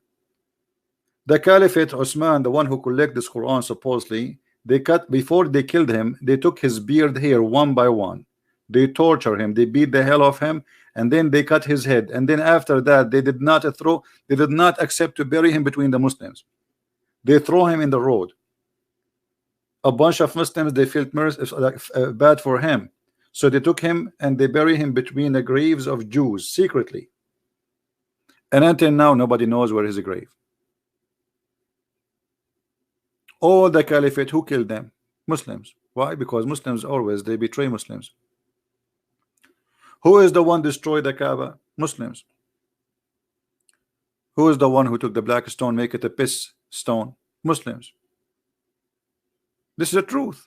A: The caliphate, Osman, the one who collected this Quran, supposedly, they cut, before they killed him, they took his beard hair one by one. They torture him, they beat the hell of him, and then they cut his head. And then after that, they did not accept to bury him between the Muslims. They throw him in the road. A bunch of Muslims, they felt bad for him, so they took him and they bury him between the graves of Jews secretly. And until now, nobody knows where is the grave. All the caliphate, who killed them? Muslims. Why? Because Muslims always, they betray Muslims. Who is the one destroyed the Kaaba? Muslims. Who is the one who took the black stone, make it a piss stone? Muslims. This is the truth.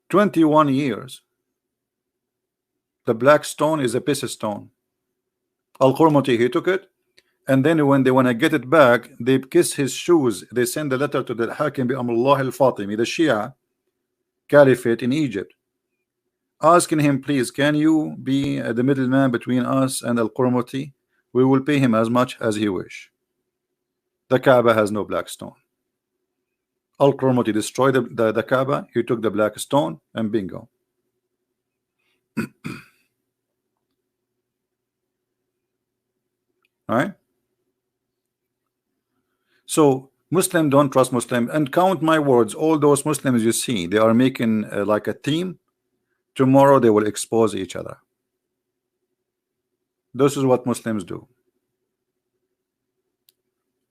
A: 21 years. The black stone is a piss stone. Al-Qurmuti, he took it, and then when they want to get it back, they kiss his shoes. They send a letter to the Hakim bi Amrullah al-Fatimi, the Shia caliphate in Egypt, asking him, please, can you be the middleman between us and Al-Qurmuti? We will pay him as much as he wish. The Kaaba has no black stone. Al-Qurmuti destroyed the Kaaba. He took the black stone, and bingo. All right. So Muslim don't trust Muslim, and count my words, all those Muslims you see, they are making like a team. Tomorrow they will expose each other. This is what Muslims do.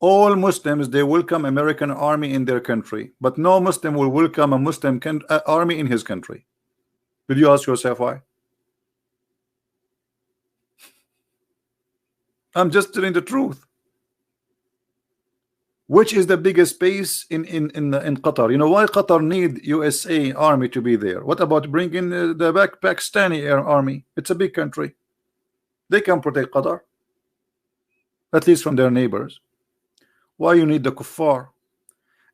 A: All Muslims, they welcome American army in their country, but no Muslim will welcome a Muslim army in his country. Did you ask yourself why? I'm just telling the truth. Which is the biggest base in Qatar? You know why Qatar need USA army to be there? What about bringing the Pakistani army? It's a big country. They can protect Qatar, at least from their neighbors. Why you need the kuffar?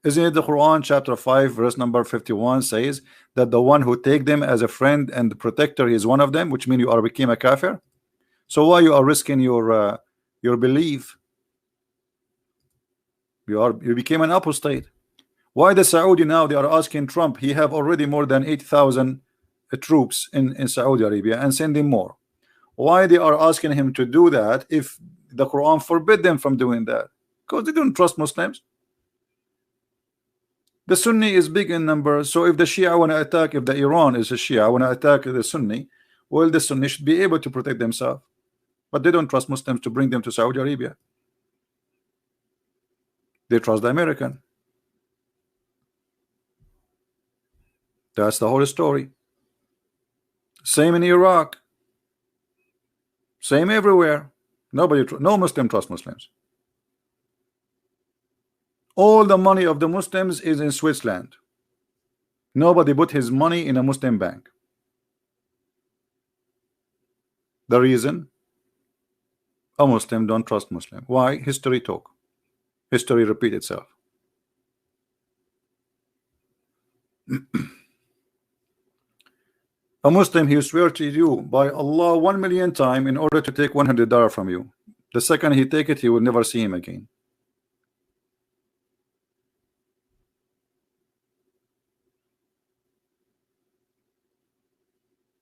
A: Isn't it the Quran chapter 5 verse number 51 says that the one who take them as a friend and protector is one of them, which means you are became a kafir? So why you are risking your belief? You became an apostate. Why the Saudi now they are asking Trump? He have already more than 8,000 troops in Saudi Arabia and sending more. Why they are asking him to do that if the Quran forbid them from doing that? Because they don't trust Muslims. The Sunni is big in numbers, so if the Shia want to attack, if the Iran is a Shia want to attack the Sunni, well, the Sunni should be able to protect themselves, but they don't trust Muslims to bring them to Saudi Arabia. They trust the American. That's the whole story. Same in Iraq. Same everywhere. No Muslim trusts Muslims. All the money of the Muslims is in Switzerland. Nobody put his money in a Muslim bank. The reason? A Muslim don't trust Muslim. Why? History talk. History repeat itself. A Muslim, he swear to you by Allah 1 million times in order to take $100 from you. The second he take it, he will never see him again.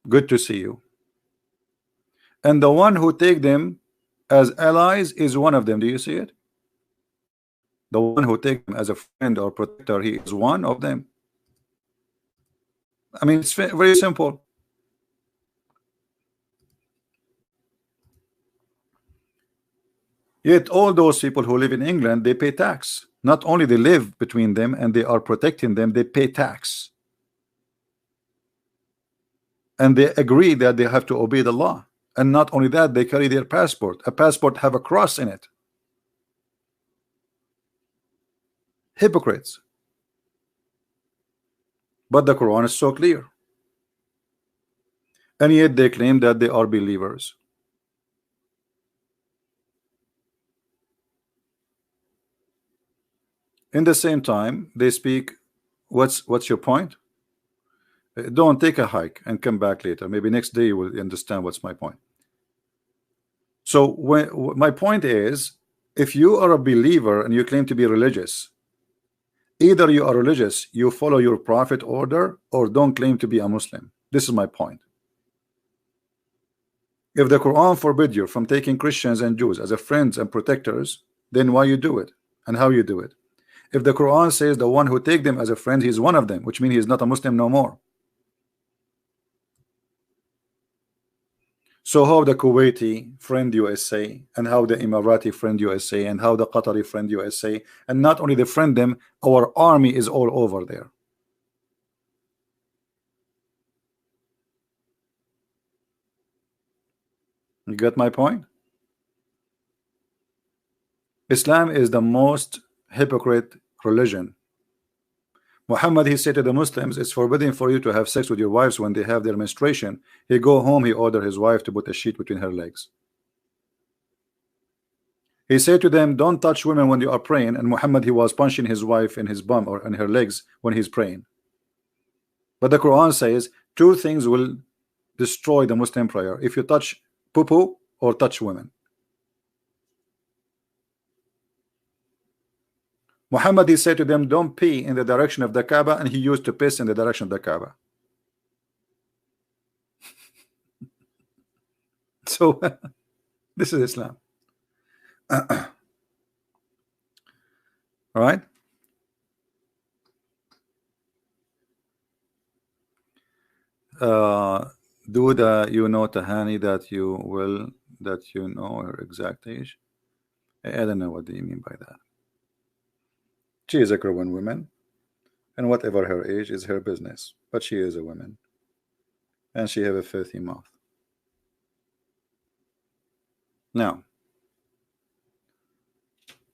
A: Good to see you. And the one who take them as allies is one of them. Do you see it? The one who take them as a friend or protector, he is one of them. I mean, it's very simple. Yet all those people who live in England, they pay tax. Not only they live between them and they are protecting them, they pay tax. And they agree that they have to obey the law. And not only that, they carry their passport. A passport have a cross in it. Hypocrites. But the Quran is so clear. And yet they claim that they are believers. In the same time, they speak, what's your point? Don't take a hike and come back later. Maybe next day you will understand what's my point. So my point is, if you are a believer and you claim to be religious, either you are religious, you follow your prophet order, or don't claim to be a Muslim. This is my point. If the Quran forbid you from taking Christians and Jews as a friends and protectors, then why you do it and how you do it? If the Quran says the one who take them as a friend, he's one of them, which means he's not a Muslim no more. So how the Kuwaiti friend USA, and how the Emirati friend USA, and how the Qatari friend USA, and not only they friend them, our army is all over there. You get my point? Islam is the most hypocrite religion. Muhammad, he said to the Muslims, it's forbidden for you to have sex with your wives when they have their menstruation. He go home, he ordered his wife to put a sheet between her legs. He said to them, don't touch women when you are praying, and Muhammad, he was punching his wife in his bum or in her legs when he's praying. But the Quran says two things will destroy the Muslim prayer: if you touch poo-poo or touch women. Muhammad, he said to them, don't pee in the direction of the Kaaba, and he used to piss in the direction of the Kaaba. So this is Islam. All right. You know Tahani that you know her exact age? I don't know what do you mean by that. She is a grown woman, and whatever her age is her business, but she is a woman, and she have a filthy mouth. Now,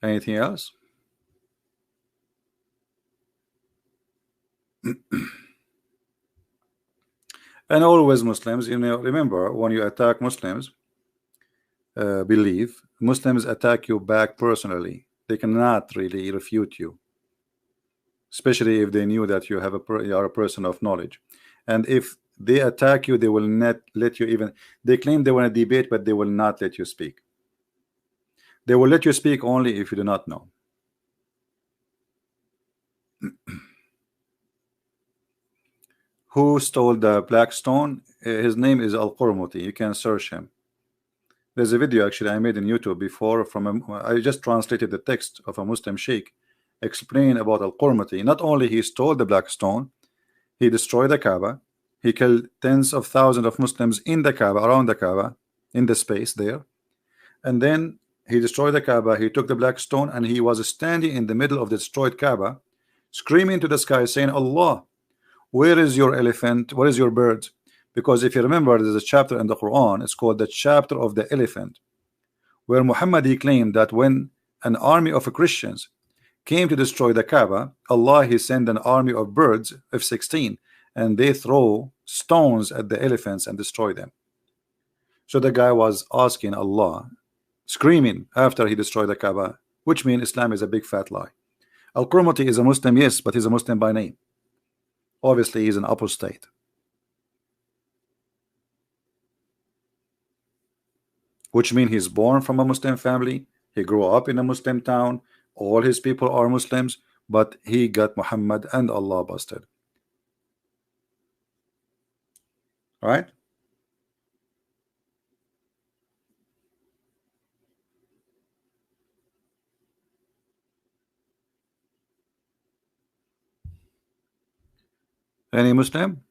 A: anything else? And always Muslims, you know, remember, when you attack Muslims, believe Muslims attack you back personally. They cannot really refute you, especially if they knew that you are a person of knowledge. And if they attack you, they will not let you even. They claim they want to debate, but they will not let you speak. They will let you speak only if you do not know. Who stole the black stone? His name is Al-Qurmuti. You can search him. There's a video actually I made in YouTube before I just translated the text of a Muslim sheikh explaining about Al-Qurmuti. Not only he stole the black stone, he destroyed the Kaaba. He killed tens of thousands of Muslims in the Kaaba, around the Kaaba, in the space there. And then he destroyed the Kaaba. He took the black stone and he was standing in the middle of the destroyed Kaaba, screaming to the sky, saying, Allah, where is your elephant? Where is your bird? Because if you remember, there's a chapter in the Quran, it's called the chapter of the elephant, where Muhammad, he claimed that when an army of Christians came to destroy the Kaaba, Allah, he sent an army of birds, F-16, and they throw stones at the elephants and destroy them. So the guy was asking Allah, screaming after he destroyed the Kaaba, which means Islam is a big fat lie. Al-Qurmuti is a Muslim, yes, but he's a Muslim by name. Obviously he's an apostate. Which means he's born from a Muslim family, he grew up in a Muslim town, all his people are Muslims, but he got Muhammad and Allah busted. All right. Any Muslim?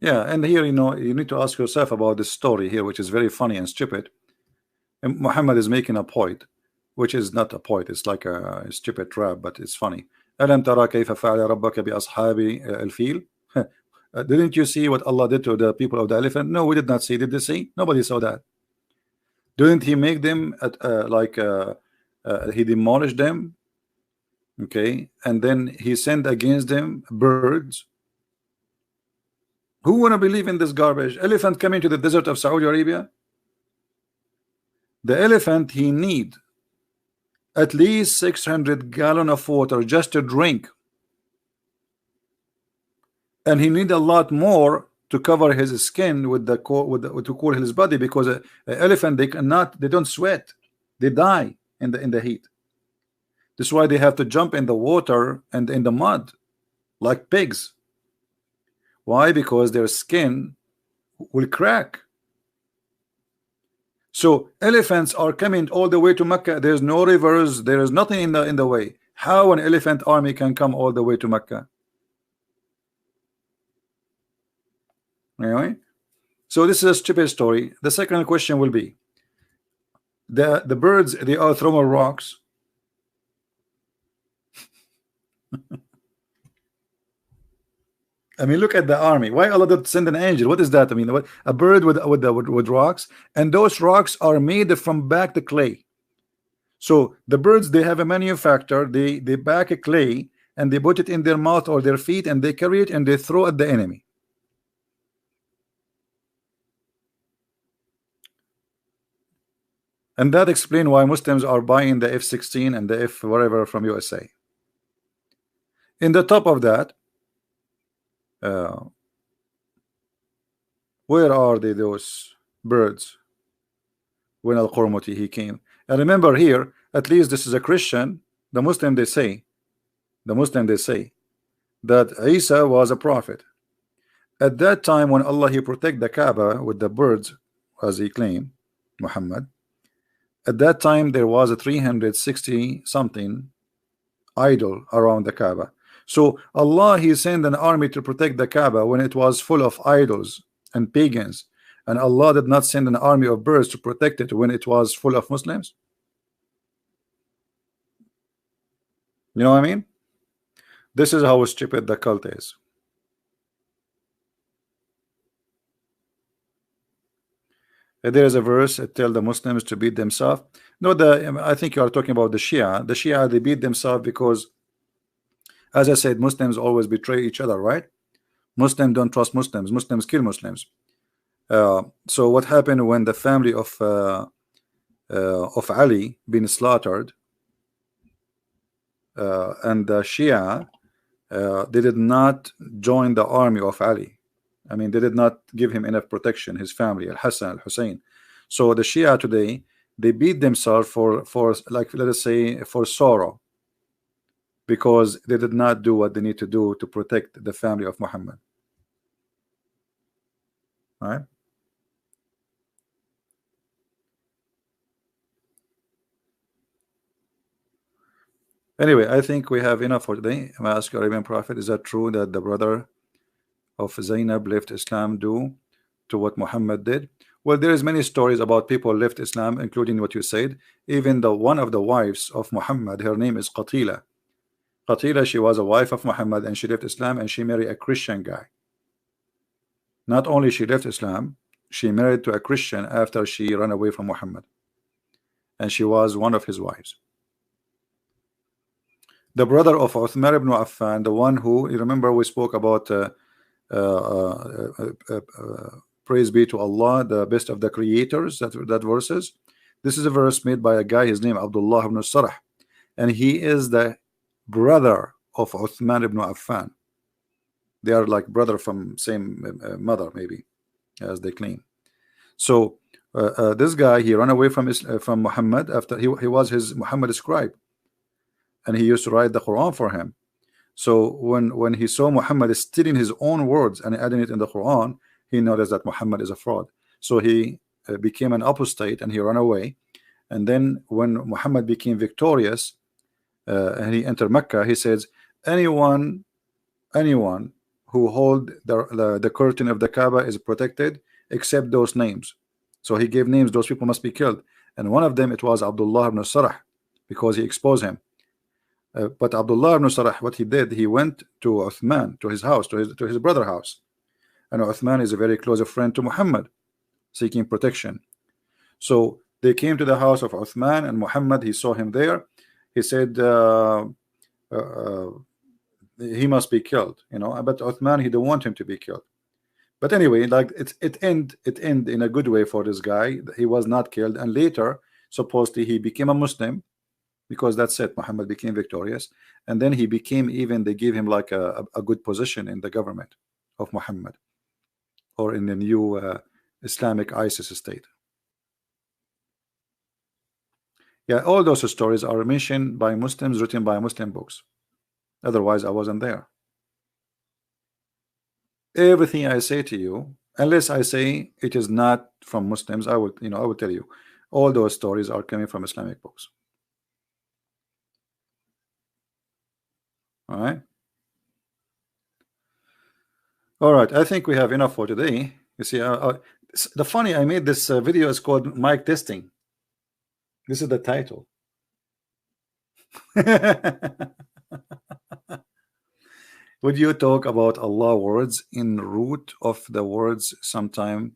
A: Yeah, and here, you know, you need to ask yourself about this story here, which is very funny and stupid. And Muhammad is making a point, which is not a point, it's like a stupid trap, but it's funny. ألم ترى كيف فعل ربك بأصحاب الفيل? Didn't you see what Allah did to the people of the elephant? No, we did not see. Did they see? Nobody saw that. Didn't He make them He demolished them? Okay, and then He sent against them birds. Who wanna believe in this garbage? Elephant coming to the desert of Saudi Arabia? The elephant, he need at least 600 gallon of water just to drink, and he need a lot more to cover his skin with the to cool his body, because a elephant, they don't sweat, they die in the heat. That's why they have to jump in the water and in the mud like pigs. Why? Because their skin will crack. So elephants are coming all the way to Mecca. There's no rivers, there is nothing in the way. How an elephant army can come all the way to Mecca? Anyway, so this is a stupid story. The second question will be, the birds, they are throwing rocks. I mean, look at the army. Why Allah did send an angel? What is that? I mean, what, a bird with rocks, and those rocks are made from back the clay. So the birds, they have a manufacturer. They back a clay and they put it in their mouth or their feet, and they carry it and they throw at the enemy. And that explains why Muslims are buying the F-16 and the F whatever from USA. In the top of that, where are they, those birds? When Al-Qurmuti he came, and remember here, at least this is a Christian. The Muslim, they say that Isa was a prophet. At that time, when Allah he protect the Kaaba with the birds, as he claimed, Muhammad, at that time there was a 360 something idol around the Kaaba. So Allah he sent an army to protect the Kaaba when it was full of idols and pagans, and Allah did not send an army of birds to protect it when it was full of Muslims. You know what I mean? This is how stupid the cult is. There is a verse that tell the Muslims to beat themselves. No, I think you are talking about the Shia. The Shia, they beat themselves because, as I said, Muslims always betray each other, right? Muslims don't trust Muslims. Muslims kill Muslims. So what happened when the family of Ali been slaughtered, and the Shia, they did not join the army of Ali. I mean, they did not give him enough protection, his family, Al-Hassan, Al-Hussein. So the Shia today, they beat themselves for like, let us say, for sorrow, because they did not do what they need to do to protect the family of Muhammad. All right. Anyway, I think we have enough for today. I'm ask you, Arabian Prophet, is that true that the brother of Zainab left Islam due to what Muhammad did? Well, there is many stories about people left Islam, including what you said. Even the one of the wives of Muhammad, her name is Qatila. Qatila, she was a wife of Muhammad, and she left Islam and she married a Christian guy. Not only she left Islam, she married to a Christian after she ran away from Muhammad, and she was one of his wives. The brother of Uthman ibn Affan, the one who, you remember we spoke about praise be to Allah, the best of the creators, that verses. This is a verse made by a guy, his name Abdullah ibn Sarh, and he is the brother of Uthman ibn Affan. They are like brother from same mother, maybe, as they claim. So this guy, he ran away from Muhammad after he was his Muhammad scribe, and he used to write the Quran for him. So when he saw Muhammad stealing his own words and adding it in the Quran, he noticed that Muhammad is a fraud. So he became an apostate and he ran away. And then when Muhammad became victorious and he entered Mecca, he says, anyone who hold the curtain of the Kaaba is protected except those names. So he gave names, those people must be killed. And one of them, it was Abdullah ibn Sarah, because he exposed him. But Abdullah ibn Sarah, what he did, he went to Uthman, to his house, to his brother's house. And Uthman is a very close friend to Muhammad, seeking protection. So they came to the house of Uthman, and Muhammad, he saw him there. He said he must be killed, you know. But Uthman, he didn't want him to be killed. But anyway, like it end in a good way for this guy. He was not killed, and later supposedly he became a Muslim, because that's it. Muhammad became victorious, and then he became, even they gave him like a good position in the government of Muhammad, or in the new Islamic ISIS state. Yeah, all those stories are mentioned by Muslims, written by Muslim books. Otherwise, I wasn't there. Everything I say to you, unless I say it is not from Muslims, I will, I will tell you, all those stories are coming from Islamic books. All right. All right. I think we have enough for today. You see, the funny, I made this video is called mic testing. This is the title. Would you talk about Allah words in root of the words sometime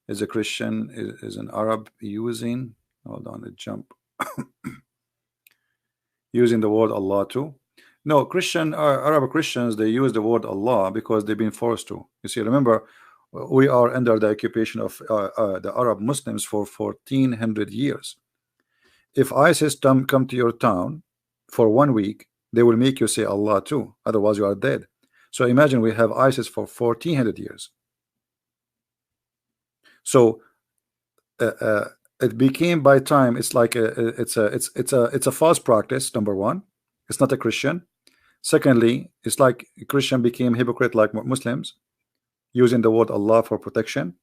A: as a Christian is an Arab using, hold on, a jump, using the word Allah too? No, Arab Christians, they use the word Allah because they've been forced to. You see, remember, we are under the occupation of the Arab Muslims for 1400 years. If ISIS come to your town for 1 week, they will make you say Allah too, otherwise you are dead. So imagine we have ISIS for 1400 years. So it became, by time, it's like it's a false practice. Number one, it's not a Christian. Secondly, it's like Christian became hypocrite like Muslims, using the word Allah for protection.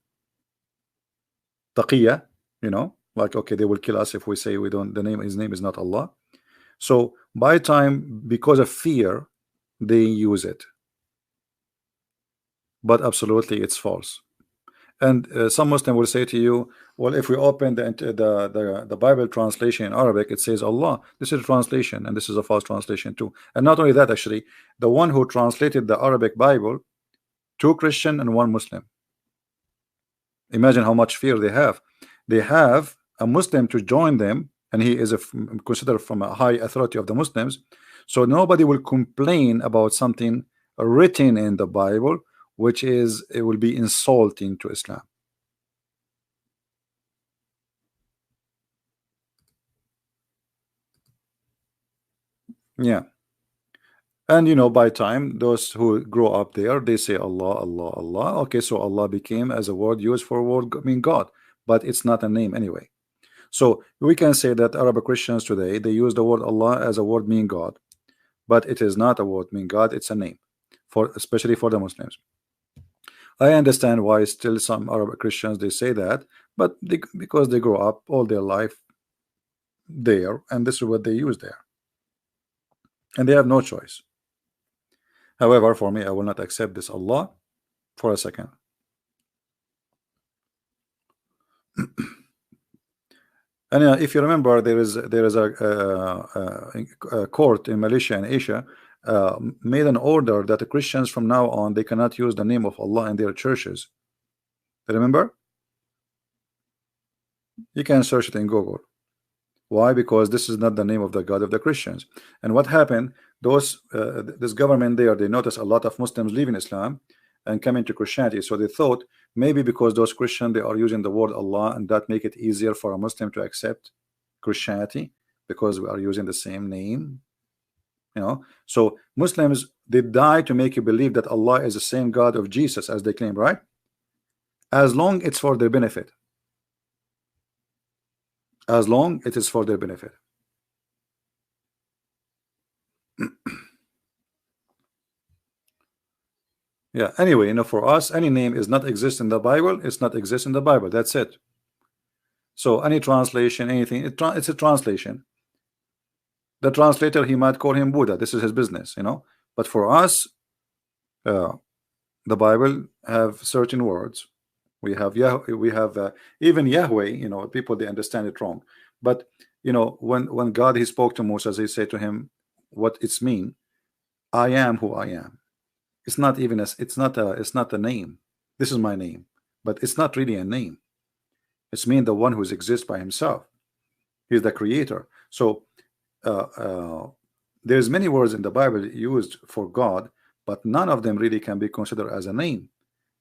A: Taqiyya, you know, like, okay, they will kill us if we say we don't, his name is not Allah. So by time, because of fear, they use it. But absolutely it's false. And some Muslim will say to you, well, if we open the Bible translation in Arabic, it says Allah. This is a translation, and this is a false translation too. And not only that, actually, the one who translated the Arabic Bible, 2 Christian and 1 Muslim. Imagine how much fear they have. They have a Muslim to join them, and he is considered from a high authority of the Muslims. So nobody will complain about something written in the Bible, which is, it will be insulting to Islam. Yeah. And you know, by time, those who grow up there, they say Allah, Allah, Allah. Okay, so Allah became as a word used for word mean God, but it's not a name anyway. So we can say that Arab Christians today, they use the word Allah as a word mean God, but it is not a word mean God, it's a name, for especially for the Muslims. I understand why still some Arab Christians they say that, but because they grow up all their life there, and this is what they use there, and they have no choice. However, for me, I will not accept this Allah for a second. And if you remember, there is a court in Malaysia and Asia made an order that the Christians from now on, they cannot use the name of Allah in their churches. Remember? You can search it in Google. Why? Because this is not the name of the God of the Christians. And what happened, those this government there, they noticed a lot of Muslims leaving Islam and coming to Christianity. So they thought maybe because those Christians, they are using the word Allah, and that make it easier for a Muslim to accept Christianity because we are using the same name. You know, so Muslims, they die to make you believe that Allah is the same God of Jesus as they claim, right? As long it's for their benefit. As long it is for their benefit. Yeah, anyway, you know, for us, any name is not exist in the Bible, it's not exist in the Bible. That's it. So any translation, anything, it's a translation. The translator, he might call him Buddha. This is his business, you know. But for us, The Bible have certain words. We have Yahweh, we have even Yahweh, you know, people they understand it wrong. But you know, when God he spoke to Moses, he said to him what it's mean. I am who I am. It's not even a, it's not a name. This is my name, but it's not really a name. It's mean the one who exists by himself. He's the creator. So uh, uh, there's many words in the Bible used for God, but none of them really can be considered as a name.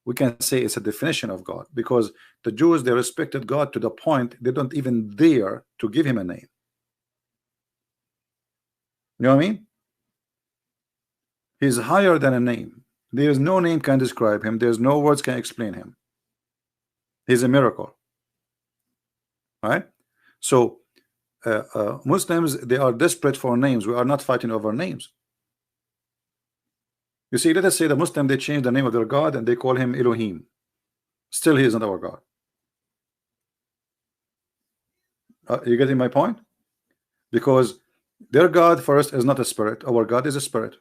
A: We can say it's a definition of God, because the Jews they respected God to the point they don't even dare to give him a name. You know what I mean? He's higher than a name. There is no name can describe him. There's no words can explain him. He's a miracle, right? So Muslims they are desperate for names. We are not fighting over names. You see, let us say the Muslim they change the name of their God and they call him Elohim. Still, he is not our God. You getting my point? Because their God first is not a spirit. Our God is a spirit.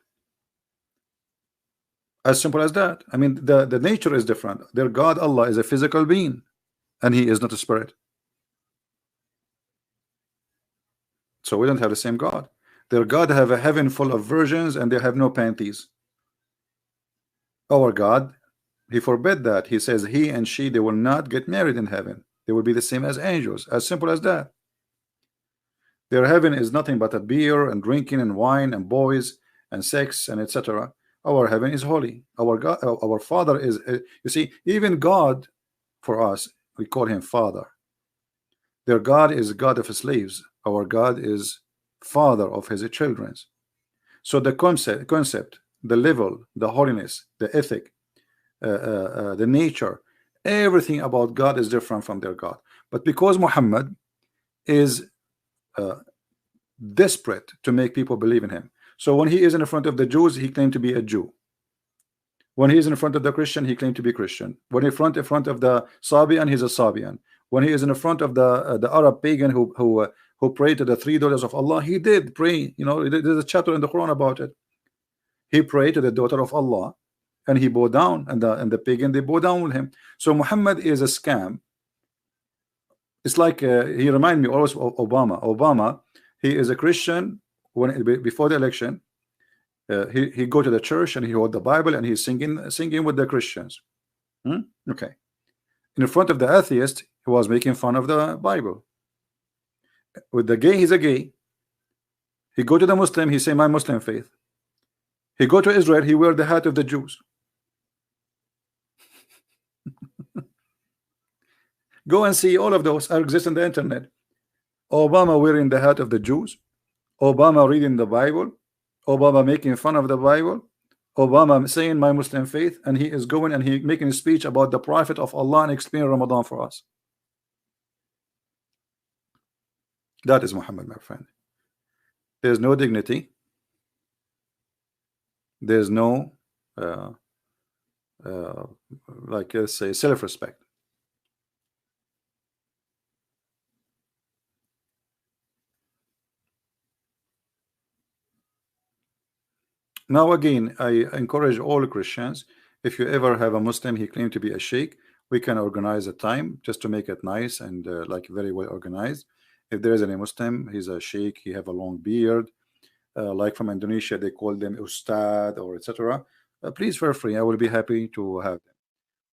A: As simple as that. I mean, the nature is different. Their God Allah is a physical being, and he is not a spirit. So we don't have the same God. Their God have a heaven full of virgins, and they have no panties. Our God, he forbid that. He says he and she they will not get married in heaven. They will be the same as angels. As simple as that. Their heaven is nothing but a beer and drinking and wine and boys and sex and etc. Our heaven is holy. Our God, our Father is. You see, even God, for us, we call him Father. Their God is God of slaves. Our God is Father of his children. So the concept, the level, the holiness, the ethic, the nature, everything about God is different from their God. But because Muhammad is desperate to make people believe in him, so when he is in front of the Jews, he claimed to be a Jew. When he is in front of the Christian, he claimed to be Christian. When in front of the Sabian, he's a Sabian. When he is in front of the Arab pagan who prayed to the three daughters of Allah, he did pray. You know, there's a chapter in the Quran about it. He prayed to the daughter of Allah, and he bowed down, and the pagan they bowed down with him. So Muhammad is a scam. It's like he reminded me always of Obama. Obama, he is a Christian. When before the election, he go to the church and he hold the Bible and he's singing with the Christians. Okay. In front of the atheist, he was making fun of the Bible. With the gay, he's a gay. He go to the Muslim, he say my Muslim faith. He go to Israel, he wear the hat of the Jews. Go and see, all of those are exist on the internet. Obama wearing the hat of the Jews, Obama reading the Bible, Obama making fun of the Bible, Obama saying my Muslim faith, and he is going and he making a speech about the Prophet of Allah and explaining Ramadan for us. That is Muhammad, my friend. There's no dignity. There's no like let's say self-respect. Now again, I encourage all Christians, if you ever have a Muslim he claimed to be a sheikh, we can organize a time just to make it nice and like very well organized. If there is any Muslim, he's a sheikh, he have a long beard, like from Indonesia they call them ustad or etc. Please feel free, I will be happy to have them.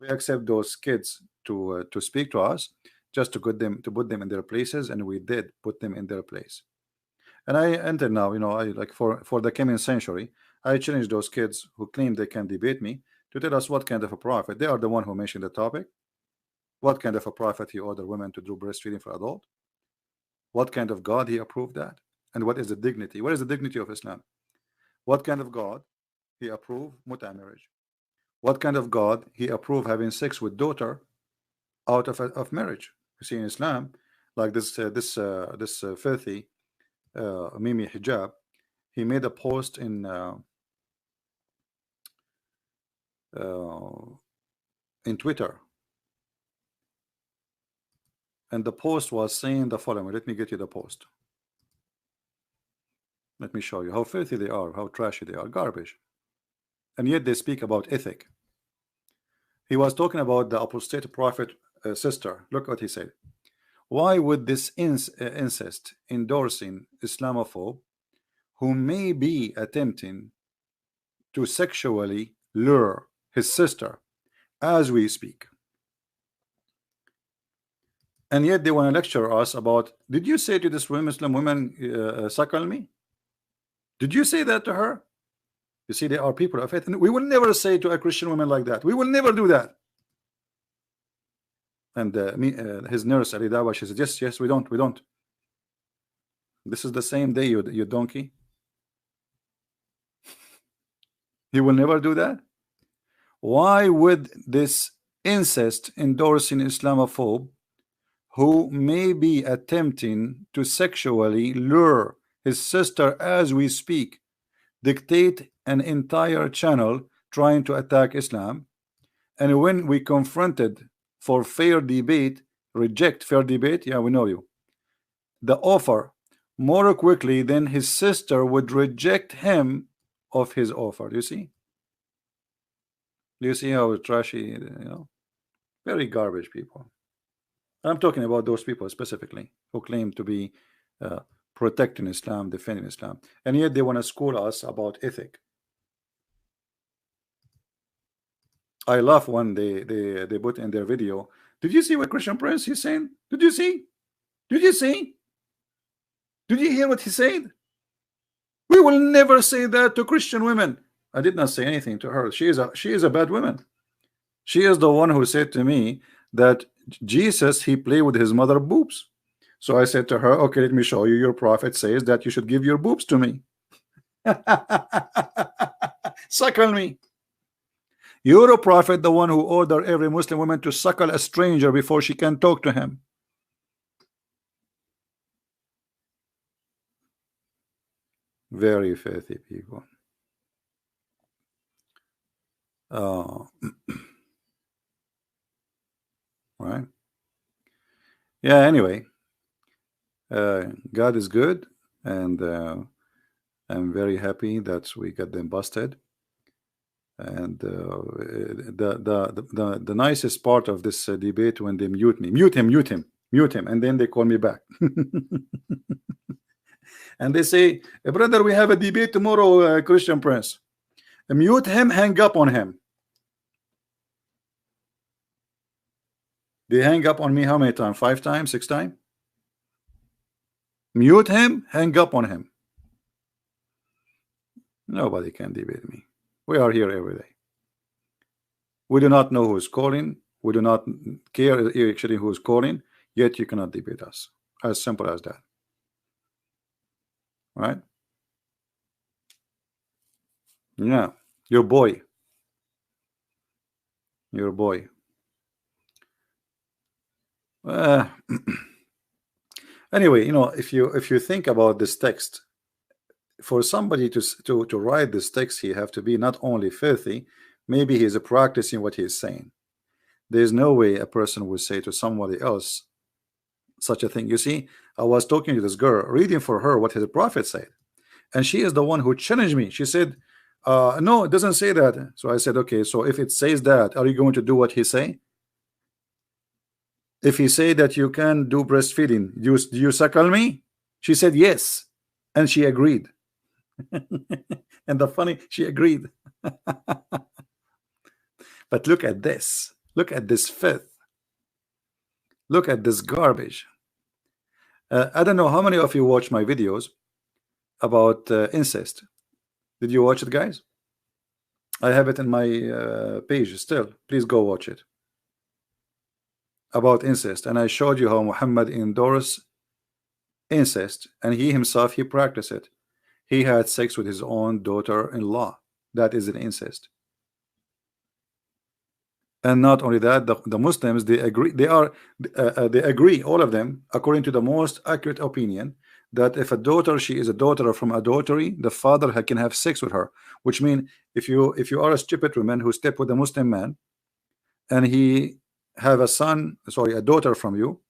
A: We accept those kids to speak to us, just to put them in their places, and we did put them in their place. And I enter now, you know, I like for the coming century, I challenge those kids who claim they can debate me to tell us what kind of a prophet. They are the one who mentioned the topic. What kind of a prophet he ordered women to do breastfeeding for adult? What kind of God he approved that? And what is the dignity? What is the dignity of Islam? What kind of God he approved muta marriage? What kind of God he approved having sex with daughter out of marriage? You see in Islam, like this filthy Mimi Hijab, he made a post in Twitter, and the post was saying the following. Let me get you the post. Let me show you how filthy they are, how trashy they are, garbage, and yet they speak about ethic. He was talking about the apostate prophet sister. Look what he said. Why would this incest endorsing Islamophobe who may be attempting to sexually lure his sister as we speak, and yet they want to lecture us about, did you say to this Muslim woman, suckle me? Did you say that to her? You see, there are people of faith, and we will never say to a Christian woman like that. We will never do that. And his nurse Ali Dawa, she said, yes, we don't. This is the same day, you donkey. He will never do that. Why would this incest endorsing Islamophobe who may be attempting to sexually lure his sister as we speak dictate an entire channel trying to attack Islam, and when we confronted for fair debate, reject fair debate? Yeah, we know you. The offer more quickly than his sister would reject him of his offer. Do you see? Do you see how trashy, very garbage people. I'm talking about those people specifically who claim to be protecting Islam, defending Islam, and yet they want to school us about ethic. I love when they put in their video, did you see what Christian Prince is saying? Did you see? Did you see? Did you hear what he said? We will never say that to Christian women. I did not say anything to her. She is a bad woman. She is the one who said to me that Jesus, he played with his mother boobs. So I said to her, okay, let me show you. Your prophet says that you should give your boobs to me. Suckle me. You're a prophet, the one who ordered every Muslim woman to suckle a stranger before she can talk to him. Very filthy people. Right. Yeah, anyway, God is good, and I'm very happy that we got them busted. And the nicest part of this debate, when they mute him, and then they call me back. And they say, brother, we have a debate tomorrow, Christian Prince. Mute him, hang up on him. They hang up on me how many times? 5 times, 6 times? Mute him, hang up on him. Nobody can debate me. We are here every day. We do not know who's calling. We do not care actually who's calling, yet you cannot debate us. As simple as that. Right? Yeah, your boy. Your boy. Anyway, if you think about this text, for somebody to write this text, he have to be not only filthy, maybe he is practicing what he is saying. There's no way a person would say to somebody else such a thing. You see, I was talking to this girl, reading for her what his prophet said, and she is the one who challenged me. She said, no, it doesn't say that. So I said, okay, so if it says that, are you going to do what he say? If he say that you can do breastfeeding, do you suckle me? She said yes, and she agreed. And the funny, she agreed. But look at this. Look at this filth. Look at this garbage. I don't know how many of you watch my videos about incest. Did you watch it, guys? I have it in my page still. Please go watch it. About incest. And I showed you how Muhammad endorsed incest, and he himself, he practiced it. He had sex with his own daughter-in-law. That is an incest. And not only that, the Muslims, they agree. They agree, all of them, according to the most accurate opinion, that if a daughter, she is a daughter from adultery, the father can have sex with her. Which means if you are a stupid woman who step with a Muslim man, and he have a daughter from you,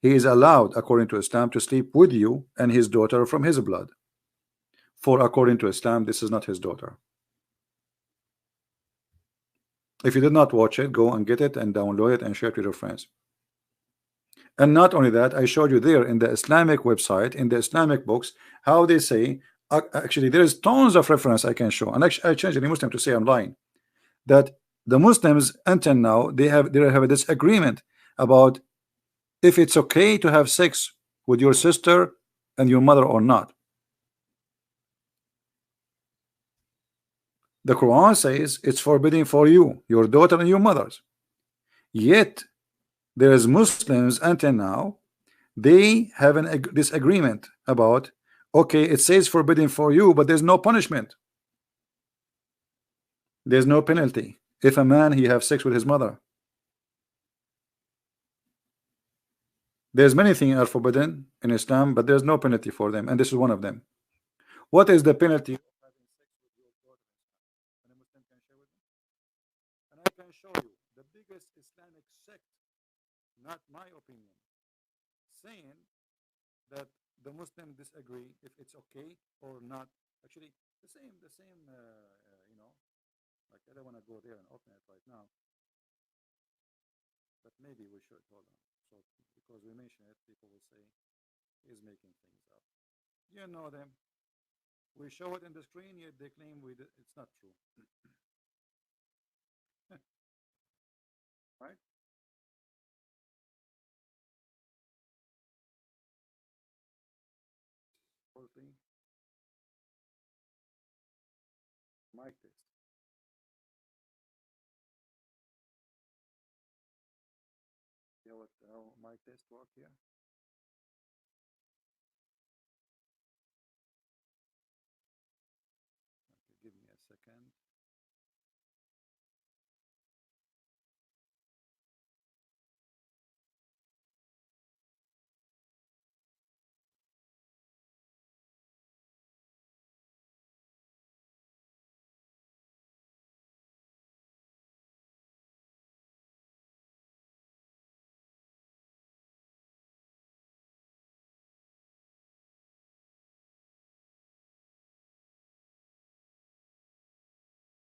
A: he is allowed, according to Islam, to sleep with you and his daughter from his blood. For according to Islam, this is not his daughter. If you did not watch it, go and get it and download it and share it with your friends. And not only that, I showed you there in the Islamic website, in the Islamic books, how they say, actually there is tons of reference I can show. And actually I changed any Muslim to say I'm lying, that the Muslims until now they have a disagreement about if it's okay to have sex with your sister and your mother or not. The Quran says it's forbidden for you, your daughter and your mothers. Yet there is Muslims until now they have a disagreement about, okay, it says forbidden for you, but there's no punishment, there's no penalty if a man he have sex with his mother. There's many things are forbidden in Islam, but there's no penalty for them, and this is one of them. What is the penalty of having sex with your daughter? And a Muslim can share with me? And I can show you the biggest Islamic sect, not my opinion, saying that the Muslim disagree if it's okay or not. Actually, the same, you know, like I don't want to go there and open it right now, but maybe we should. Hold on. So because we mention it, people will say he's making things up. You know them. We show it in the screen, yet they claim we did. It's not true. Right? Whole thing. Mic test. You know what how mic test work here? Okay, give me a second.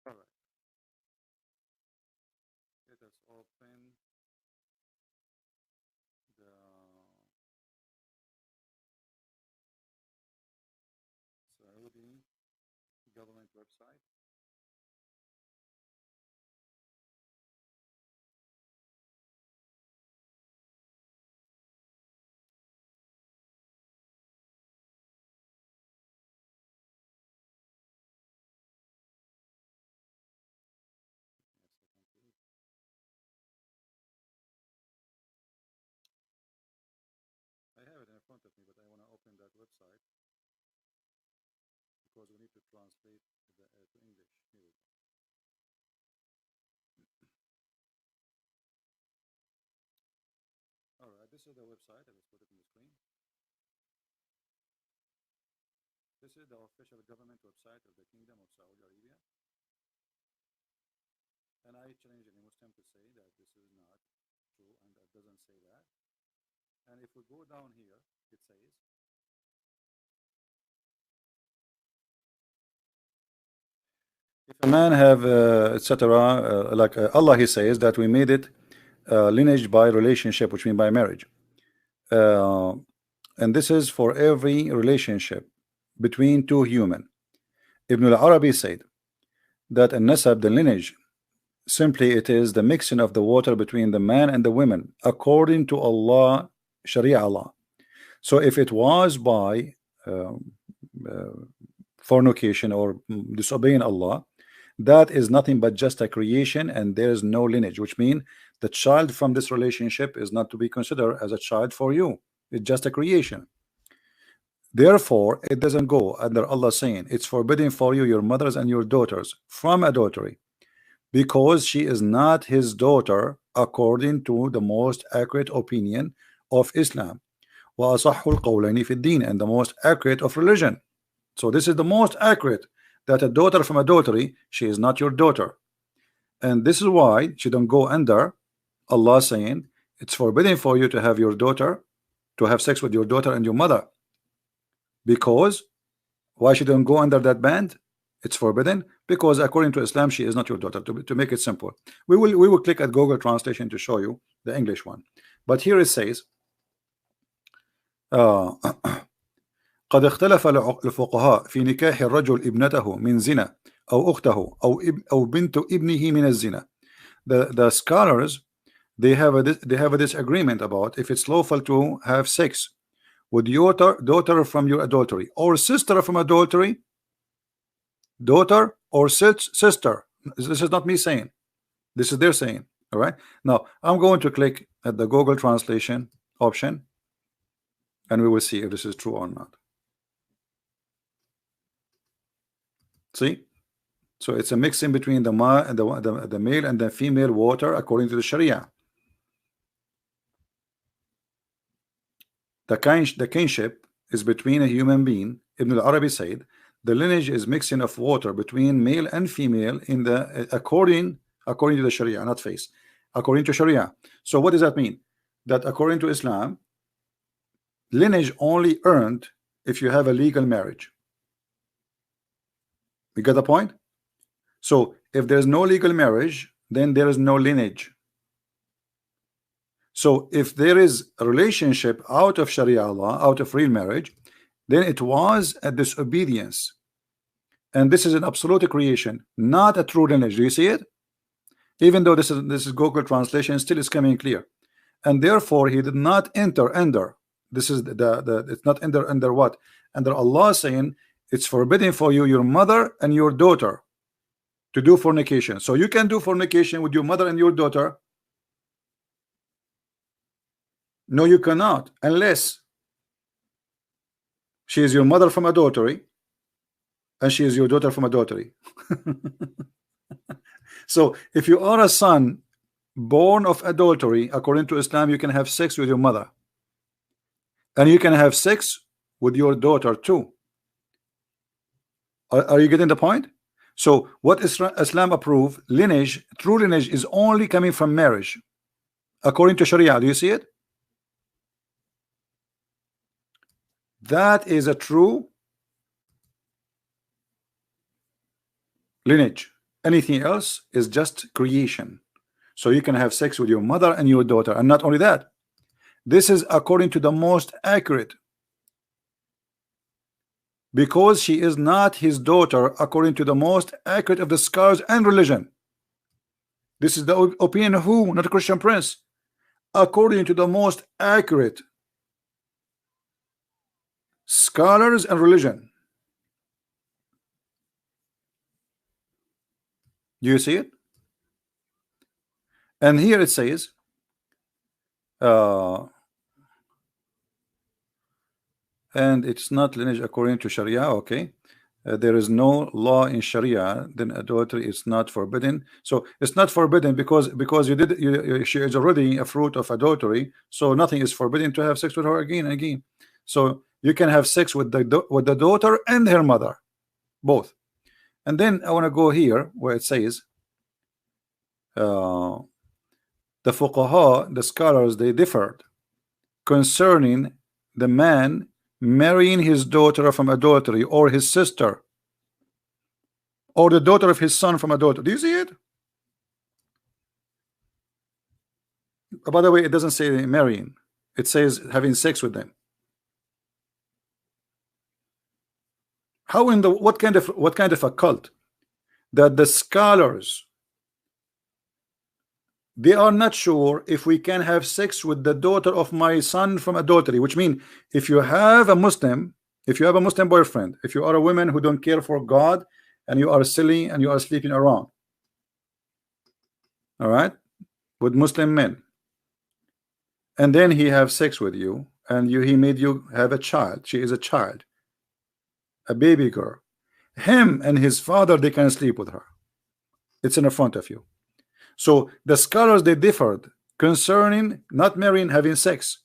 A: All right. Let us open the Saudi government website. I have it in front of me, but I want to open that website because we need to translate to English. Here we go. All right, this is the website. I just put it on the screen. This is the official government website of the Kingdom of Saudi Arabia. And I challenge any Muslim to say that this is not true and that doesn't say that. And if we go down here, it says, if a man have etc. Like Allah, he says that we made it lineage by relationship, which means by marriage. And this is for every relationship between two human. Ibn al-Arabi said that a nasab, the lineage, simply it is the mixing of the water between the man and the women according to Allah, Sharia Allah. So if it was by fornication or disobeying Allah, that is nothing but just a creation, and there is no lineage, which means the child from this relationship is not to be considered as a child for you. It's just a creation. Therefore, it doesn't go under Allah saying it's forbidden for you, your mothers and your daughters from adultery, because she is not his daughter according to the most accurate opinion of Islam, وَأَصَحُّ الْقَوْلَيْنِ فِي الدِّينِ, and the most accurate of religion. So this is the most accurate, that a daughter from adultery, she is not your daughter. And this is why she don't go under Allah saying it's forbidden for you to have your daughter, to have sex with your daughter and your mother. Because why she don't go under that band? It's forbidden because according to Islam she is not your daughter. To make it simple, we will click at Google Translation to show you the English one. But here it says قد اختلف الفقهاء في نكاح الرجل ابنته من زنا أو أخته أو بنت ابنه من الزنا. The scholars, they have a disagreement about if it's lawful to have sex with your daughter from your adultery or sister from adultery, daughter or sister. This is not me saying, this is their saying. All right, now I'm going to click at the Google Translation option and we will see if this is true or not. See, so it's a mixing between the male and the female water according to the Sharia. The kinship is between a human being. Ibn al-Arabi said the lineage is mixing of water between male and female in the according to the Sharia, not face, according to Sharia. So what does that mean? That according to Islam, lineage only earned if you have a legal marriage. You got the point? So if there's no legal marriage, then there is no lineage. So if there is a relationship out of Sharia law, out of real marriage, then it was a disobedience. And this is an absolute creation, not a true lineage. Do you see it? Even though this is Google Translation, still is coming clear. And therefore he did not enter under. This is it's not under what? Under Allah saying it's forbidden for you, your mother and your daughter, to do fornication. So you can do fornication with your mother and your daughter. No, you cannot, unless she is your mother from adultery and she is your daughter from adultery. So if you are a son born of adultery, according to Islam, you can have sex with your mother and you can have sex with your daughter too. Are you getting the point? So what Islam approve, lineage, true lineage, is only coming from marriage according to Sharia. Do you see it? That is a true lineage. Anything else is just creation. So you can have sex with your mother and your daughter. And not only that, this is according to the most accurate, because she is not his daughter according to the most accurate of the scholars and religion. This is the opinion of who? Not a Christian Prince. According to the most accurate scholars and religion. Do you see it? And here it says and it's not lineage according to Sharia. Okay, there is no law in Sharia, then adultery is not forbidden. So it's not forbidden because she is already a fruit of adultery, so nothing is forbidden to have sex with her again and again. So you can have sex with the daughter and her mother, both. And then I want to go here where it says the fuqaha, the scholars, they differed concerning the man marrying his daughter from adultery, or his sister, or the daughter of his son from adultery. Do you see it? By the way, it doesn't say marrying, it says having sex with them. How in the what kind of a cult that the scholars, they are not sure if we can have sex with the daughter of my son from adultery, which means if you have a Muslim, boyfriend, if you are a woman who don't care for God and you are silly and you are sleeping around, all right, with Muslim men, and then he have sex with you and he made you have a child, she is a child, a baby girl, him and his father, they can sleep with her. It's in the front of you. So the scholars, they differed concerning not marrying, having sex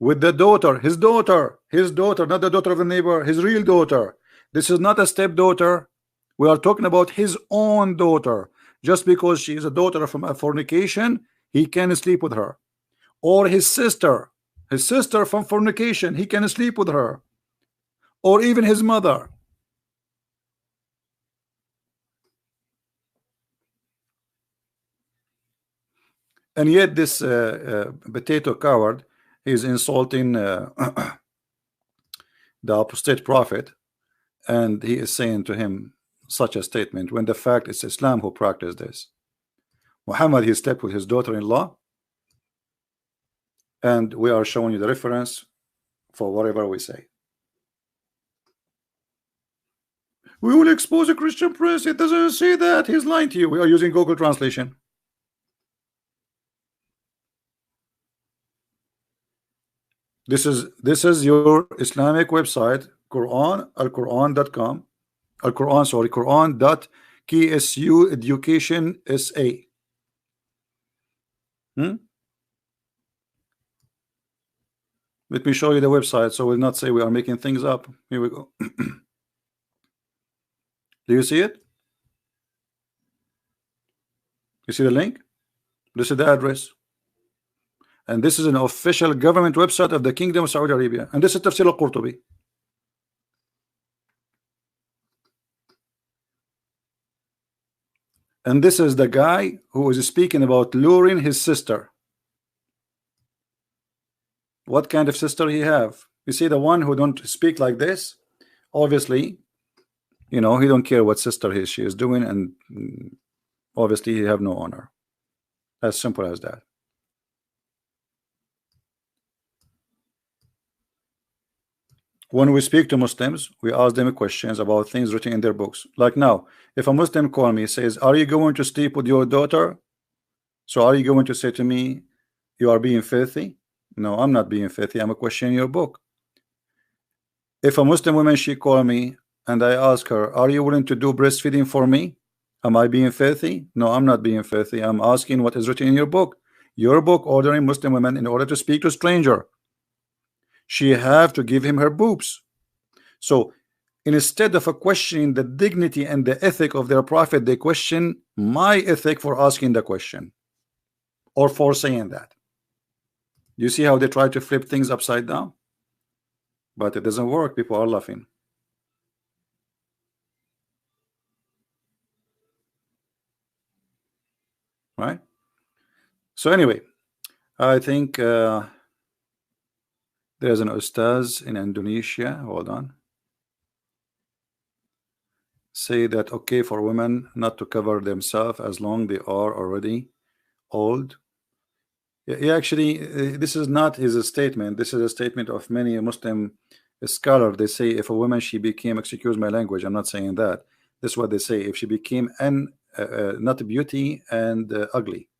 A: with the daughter, his daughter, not the daughter of the neighbor, his real daughter. This is not a stepdaughter. We are talking about his own daughter. Just because she is a daughter from a fornication, he can sleep with her. Or his sister from fornication, he can sleep with her. Or even his mother. And yet this potato coward is insulting the apostate prophet, and he is saying to him such a statement when the fact is Islam who practiced this. Muhammad, he slept with his daughter-in-law, and we are showing you the reference for whatever we say. We will expose a Christian press. It doesn't say that. He's lying to you. We are using Google Translation. This is your Islamic website, Quran, alquran.com, Al-Quran, sorry, Quran.KSU Education SA. Let me show you the website so we'll not say we are making things up. Here we go. Do you see it? You see the link? This is the address. And this is an official government website of the Kingdom of Saudi Arabia. And this is Tafsir al-Qurtubi. And this is the guy who is speaking about luring his sister. What kind of sister he have? You see, the one who don't speak like this, obviously, you know, he don't care what sister she is doing, and obviously he have no honor. As simple as that. When we speak to Muslims, we ask them questions about things written in their books. Like now, if a Muslim call me, says, are you going to sleep with your daughter? So are you going to say to me, you are being filthy? No, I'm not being filthy. I'm questioning your book. If a Muslim woman, she call me and I ask her, are you willing to do breastfeeding for me? Am I being filthy? No, I'm not being filthy. I'm asking what is written in your book. Your book ordering Muslim women in order to speak to a stranger, she have to give him her boobs. So instead of questioning the dignity and the ethic of their prophet, they question my ethic for asking the question or for saying that. You see how they try to flip things upside down? But it doesn't work. People are laughing. Right? So anyway, I think there's an ustaz in Indonesia. Hold on. Say that okay for women not to cover themselves as long they are already old. Yeah, actually, this is not his statement. This is a statement of many Muslim scholars. They say if a woman she became, excuse my language, I'm not saying that. This is what they say. If she became not beauty and ugly,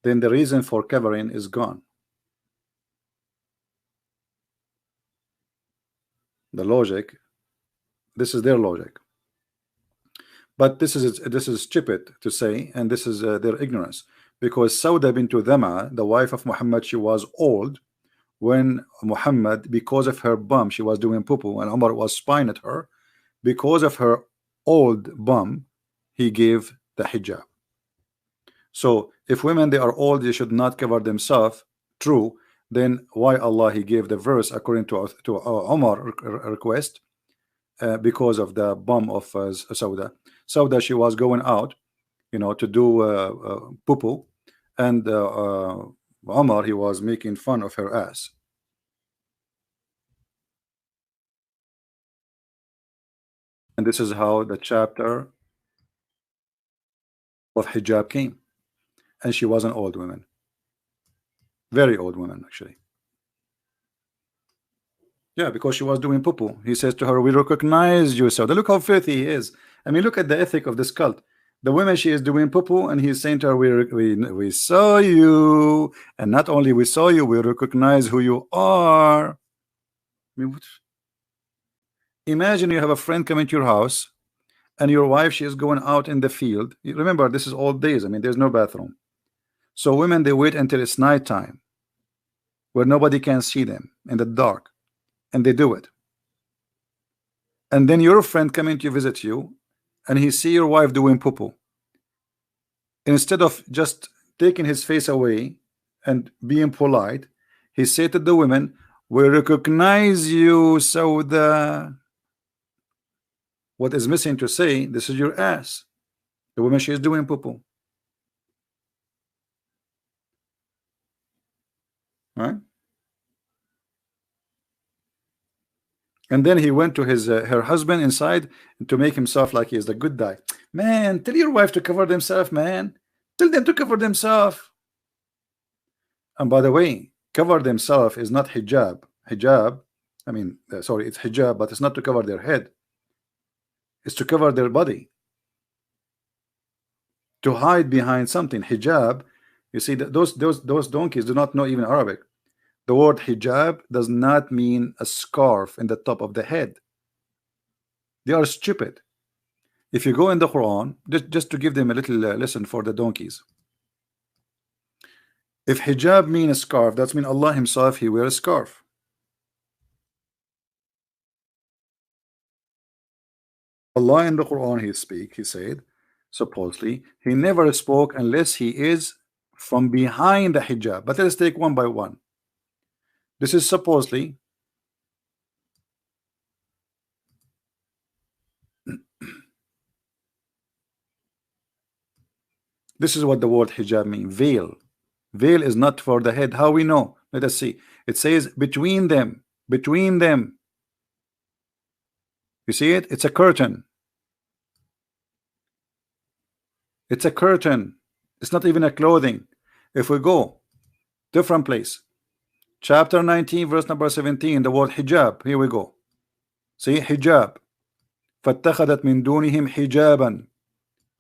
A: then the reason for covering is gone. The logic. This is their logic. But this is stupid to say, and this is their ignorance. Because Sauda bint Dhama, the wife of Muhammad, she was old when Muhammad, because of her bum, she was doing poo-poo, and Umar was spying at her. Because of her old bum, he gave the hijab. So if women they are old, they should not cover themselves. True. Then why Allah he gave the verse according to Umar request? Because of the bum of Sauda. Sauda, she was going out, you know, to do poo-poo, and Umar he was making fun of her ass. And this is how the chapter of hijab came. And she was an old woman, very old woman actually. Yeah, because she was doing poo-poo. He says to her, we recognize you, Sauda. Look how filthy he is. I mean, look at the ethic of this cult. The woman, she is doing poo-poo, and he's saying to her, we saw you, and not only we saw you, we recognize who you are. I mean, what? Imagine you have a friend coming to your house, and your wife, she is going out in the field. Remember, this is old days. I mean, there's no bathroom. So women, they wait until it's nighttime, where nobody can see them in the dark, and they do it. And then your friend coming to visit you, and he see your wife doing poo-poo. Instead of just taking his face away and being polite, he said to the women, we recognize you, Sauda. What is missing to say, this is your ass. The woman, she is doing poo-poo. right? And then he went to his her husband inside to make himself like he is the good guy. Man, tell your wife to cover themselves, man. Tell them to cover themselves. And by the way, cover themselves is not hijab. Hijab, I mean, sorry, it's hijab, but it's not to cover their head. It's to cover their body. To hide behind something. Hijab, you see, that those donkeys do not know even Arabic. The word hijab does not mean a scarf in the top of the head. They are stupid. If you go in the Quran, just to give them a little lesson for the donkeys. If hijab means a scarf, that means Allah himself, he wears a scarf. Allah in the Quran, he said, supposedly, he never spoke unless he is from behind the hijab. But let's take one by one. This is supposedly this is what the word hijab means. Veil. Veil is not for the head. How we know? Let us see. It says between them. Between them. You see it? It's a curtain. It's a curtain. It's not even a clothing. If we go different place, chapter 19 verse number 17, the word hijab. Here we go. See hijab. فَاتَّخَذَتْ مِن دُونِهِمْ حِجَابًا.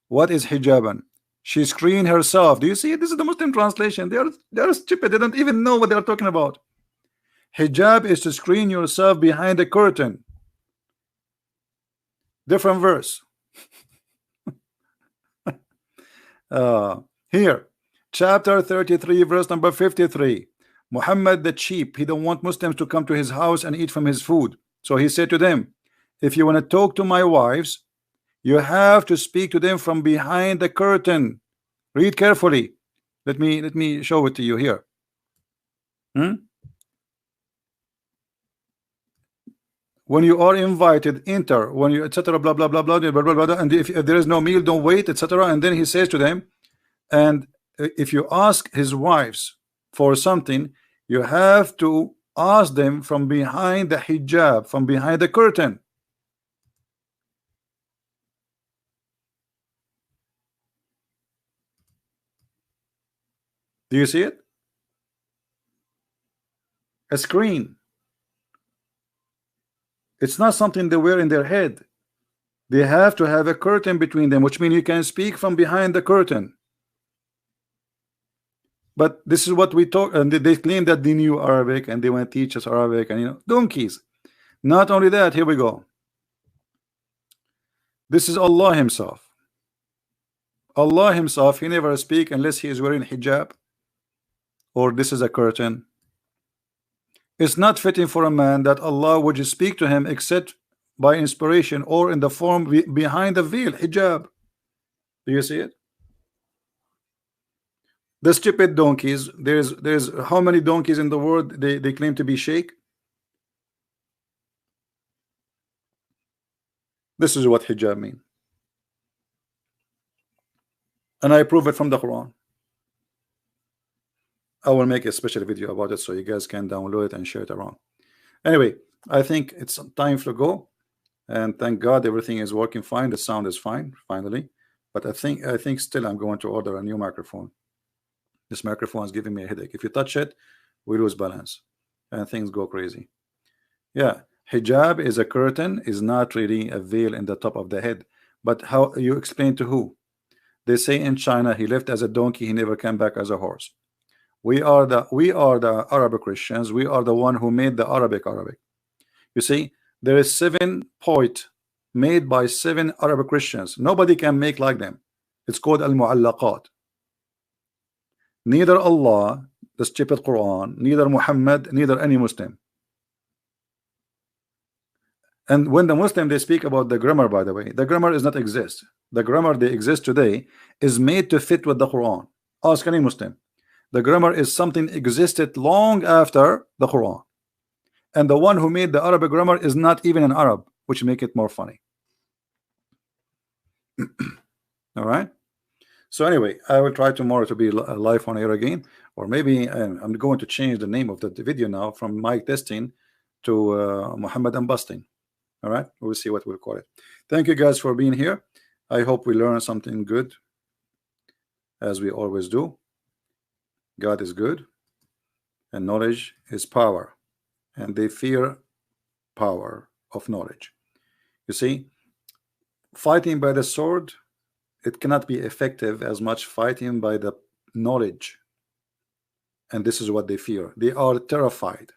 A: What is hijaban? She screened herself. Do you see it? This is the Muslim translation. They are stupid. They don't even know what they are talking about. Hijab is to screen yourself behind a curtain. Different verse. Here, chapter 33 verse number 53. Muhammad the cheap, he don't want Muslims to come to his house and eat from his food. So he said to them, if you want to talk to my wives, you have to speak to them from behind the curtain. Read carefully. Let me show it to you here. When you are invited, enter. When you etc. Blah blah blah blah blah blah blah. And if there is no meal, don't wait, etc. And then he says to them, and if you ask his wives for something, you have to ask them from behind the hijab, from behind the curtain. Do you see it? A screen. It's not something they wear in their head. They have to have a curtain between them, which means you can speak from behind the curtain. But this is what we talk, and they claim that they knew Arabic and they want to teach us Arabic, and you know, donkeys. Not only that, here we go. This is Allah himself. Allah himself, he never speak unless he is wearing hijab, or this is a curtain. It's not fitting for a man that Allah would speak to him except by inspiration or in the form behind the veil, hijab. Do you see it? The stupid donkeys. There's how many donkeys in the world they claim to be sheikh? This is what hijab means, and I prove it from the Quran. I will make a special video about it so you guys can download it and share it around. Anyway, I think it's time to go, and thank God everything is working fine. The sound is fine finally, but I think still I'm going to order a new microphone. This microphone is giving me a headache. If you touch it, we lose balance and things go crazy. Yeah, hijab is a curtain, is not really a veil in the top of the head. But how you explain to who? They say in China he left as a donkey, he never came back as a horse. We are the Arab Christians. We are the one who made the Arabic. You see, there is 7 poets made by 7 Arab Christians. Nobody can make like them. It's called al-mu'allaqat. Neither Allah, the stupid Quran, neither Muhammad, neither any Muslim. And when the Muslim they speak about the grammar, by the way, the grammar does not exist. The grammar they exist today is made to fit with the Quran. Ask any Muslim. The grammar is something existed long after the Quran, and the one who made the Arabic grammar is not even an Arab, which make it more funny. All right. So anyway, I will try tomorrow to be live on air again. Or maybe I'm going to change the name of the video now from Mike Testing to Muhammad Busting. All right, we'll see what we'll call it. Thank you guys for being here. I hope we learn something good, as we always do. God is good, and knowledge is power, and they fear power of knowledge. You see, fighting by the sword, it cannot be effective as much fighting by the knowledge. And this is what they fear. They are terrified.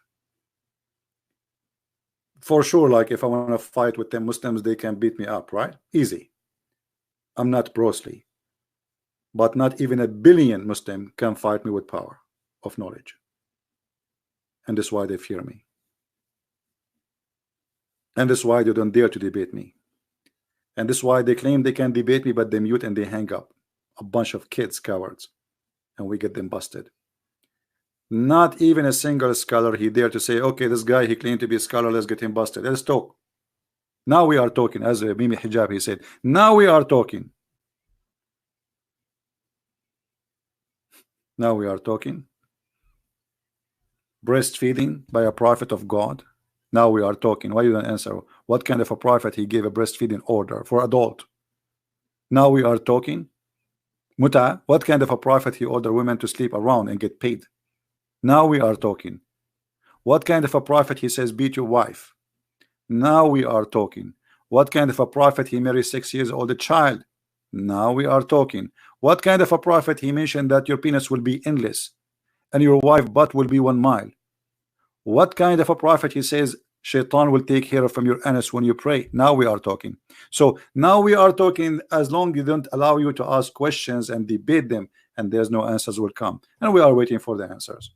A: For sure, like if I want to fight with them Muslims, they can beat me up, right? Easy. I'm not Bruce Lee. But not even a billion Muslim can fight me with power of knowledge. And that's why they fear me. And that's why they don't dare to debate me. And that's why they claim they can debate me, but they mute and they hang up. A bunch of kids, cowards. And we get them busted. Not even a single scholar he dared to say, okay, this guy, he claimed to be a scholar, let's get him busted. Let's talk. Now we are talking. As Mimi Hijab, he said, now we are talking. Now we are talking. Breastfeeding by a prophet of God. Now we are talking. Why you don't answer? What kind of a prophet he gave a breastfeeding order for adult? Now we are talking. Muta, what kind of a prophet he ordered women to sleep around and get paid? Now we are talking. What kind of a prophet he says beat your wife? Now we are talking. What kind of a prophet he married 6 years old child? Now we are talking. What kind of a prophet he mentioned that your penis will be endless and your wife butt will be 1 mile? What kind of a prophet he says Shaitan will take hair from your anus when you pray? Now we are talking. So now we are talking, as long as you don't allow you to ask questions and debate them, and there's no answers will come, and we are waiting for the answers.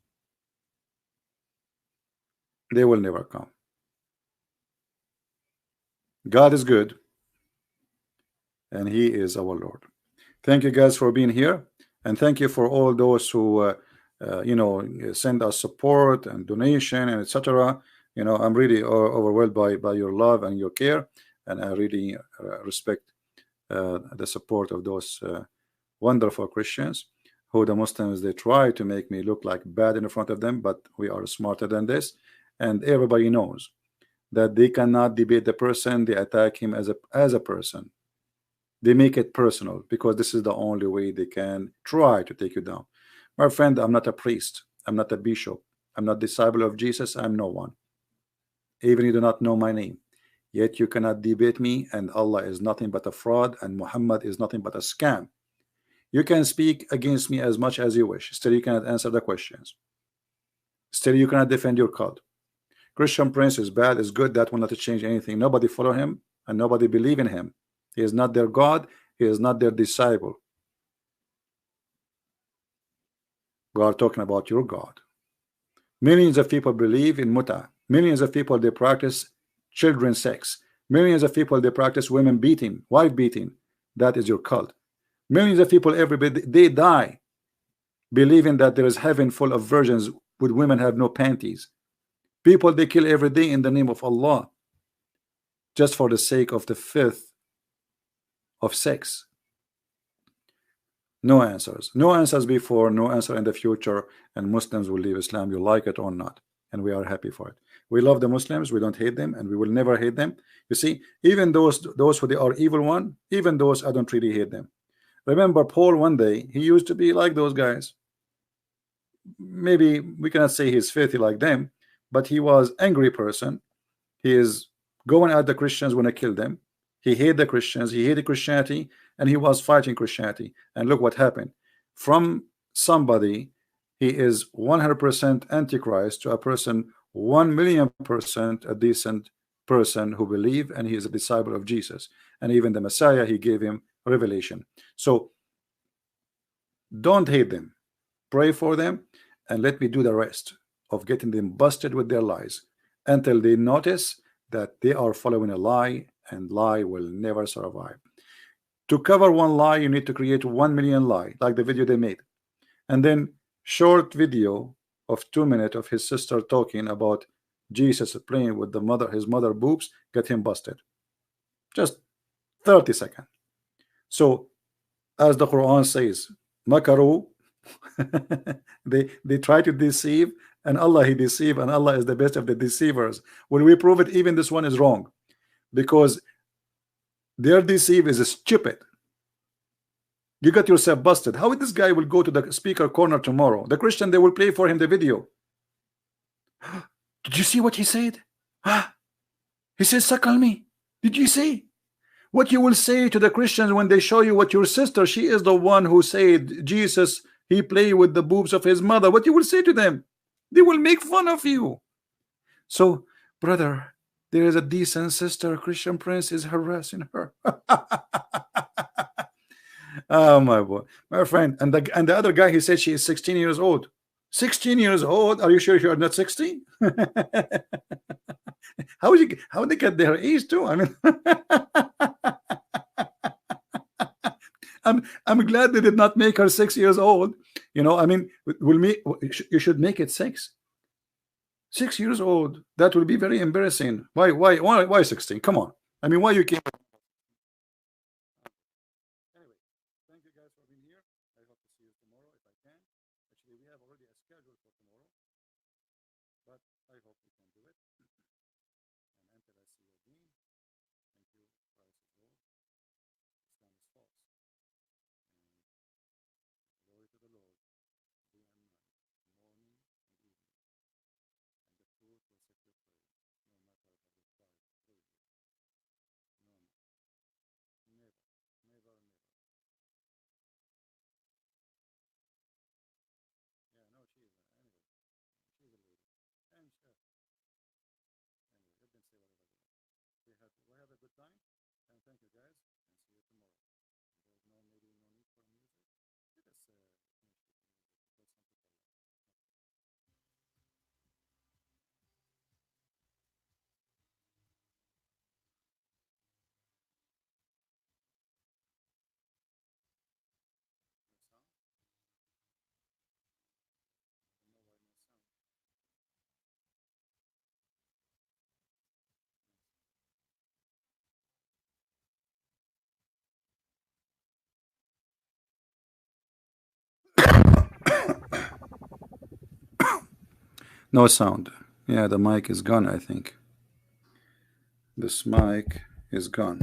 A: They will never come. God is good, and He is our Lord. Thank you guys for being here, and thank you for all those who you know, send us support and donation and etc. You know, I'm really overwhelmed by your love and your care, and I really respect the support of those wonderful Christians who the Muslims, they try to make me look like bad in front of them, but we are smarter than this, and everybody knows that they cannot debate the person. They attack him as a person. They make it personal because this is the only way they can try to take you down. My friend, I'm not a priest. I'm not a bishop. I'm not disciple of Jesus. I'm no one. Even you do not know my name. Yet you cannot debate me, and Allah is nothing but a fraud, and Muhammad is nothing but a scam. You can speak against me as much as you wish. Still, you cannot answer the questions. Still, you cannot defend your cult. Christian Prince is bad, is good. That will not change anything. Nobody follow him, and nobody believe in him. He is not their God. He is not their disciple. We are talking about your God. Millions of people believe in muta. Millions of people, they practice children sex. Millions of people, they practice women beating, wife beating. That is your cult. Millions of people every day, they die believing that there is heaven full of virgins with women have no panties. People, they kill every day in the name of Allah just for the sake of the filth of sex. No answers. No answers before, no answer in the future, and Muslims will leave Islam, you like it or not, and we are happy for it. We love the Muslims, we don't hate them, and we will never hate them. You see, even those who they are evil one, even those, I don't really hate them. Remember Paul, one day he used to be like those guys. Maybe we cannot say he's filthy like them, but he was angry person. He is going at the Christians when I kill them. He hated the Christians, he hated Christianity, and he was fighting Christianity. And look what happened. From somebody, he is 100% antichrist to a person 1,000,000% a decent person who believe, and he is a disciple of Jesus. And even the Messiah, he gave him revelation. So don't hate them. Pray for them, and let me do the rest of getting them busted with their lies until they notice that they are following a lie, and lie will never survive. To cover one lie, you need to create 1,000,000 lie, like the video they made, and then short video of 2 minutes of his sister talking about Jesus playing with his mother boobs, get him busted. Just 30 seconds. So as the Quran says, makaru They try to deceive, and Allah He deceive, and Allah is the best of the deceivers. When we prove it, even this one is wrong, because their deceive is stupid. You got yourself busted. How this guy will go to the speaker corner tomorrow? The Christian, they will play for him the video. Did you see what he said? He says, suckle me. Did you see what you will say to the Christians when they show you what your sister, she is the one who said Jesus, he played with the boobs of his mother? What you will say to them? They will make fun of you. So, brother, there is a decent sister, Christian Prince is harassing her. Oh my boy, my friend, and the other guy, he said she is 16 years old. 16 years old? Are you sure you are not 16? How they get their age too? I mean, I'm glad they did not make her 6 years old. You know, I mean, you should make it 6. 6 years old. That will be very embarrassing. Why 16? Come on. I mean, why you can't? Anyway, thank you guys for being here. I hope to see you tomorrow if I can. Actually, we have already a schedule for tomorrow, but I hope we can do it. And until I see you again, thank you, Christ is Lord, Islam is false, and glory to the Lord, day and night, morning and evening, and the truth will set you free, no matter how they try to throw you. No, never, never, never. Yeah, no, she is anyway. She's a lady, and anyway, let them say whatever they want. We have a good time, and thank you guys, and see you tomorrow. There's maybe no need for music. Let us finish with the music because some people like it. No sound? I don't know why no sound. No sound. Yeah, the mic is gone, I think. This mic is gone.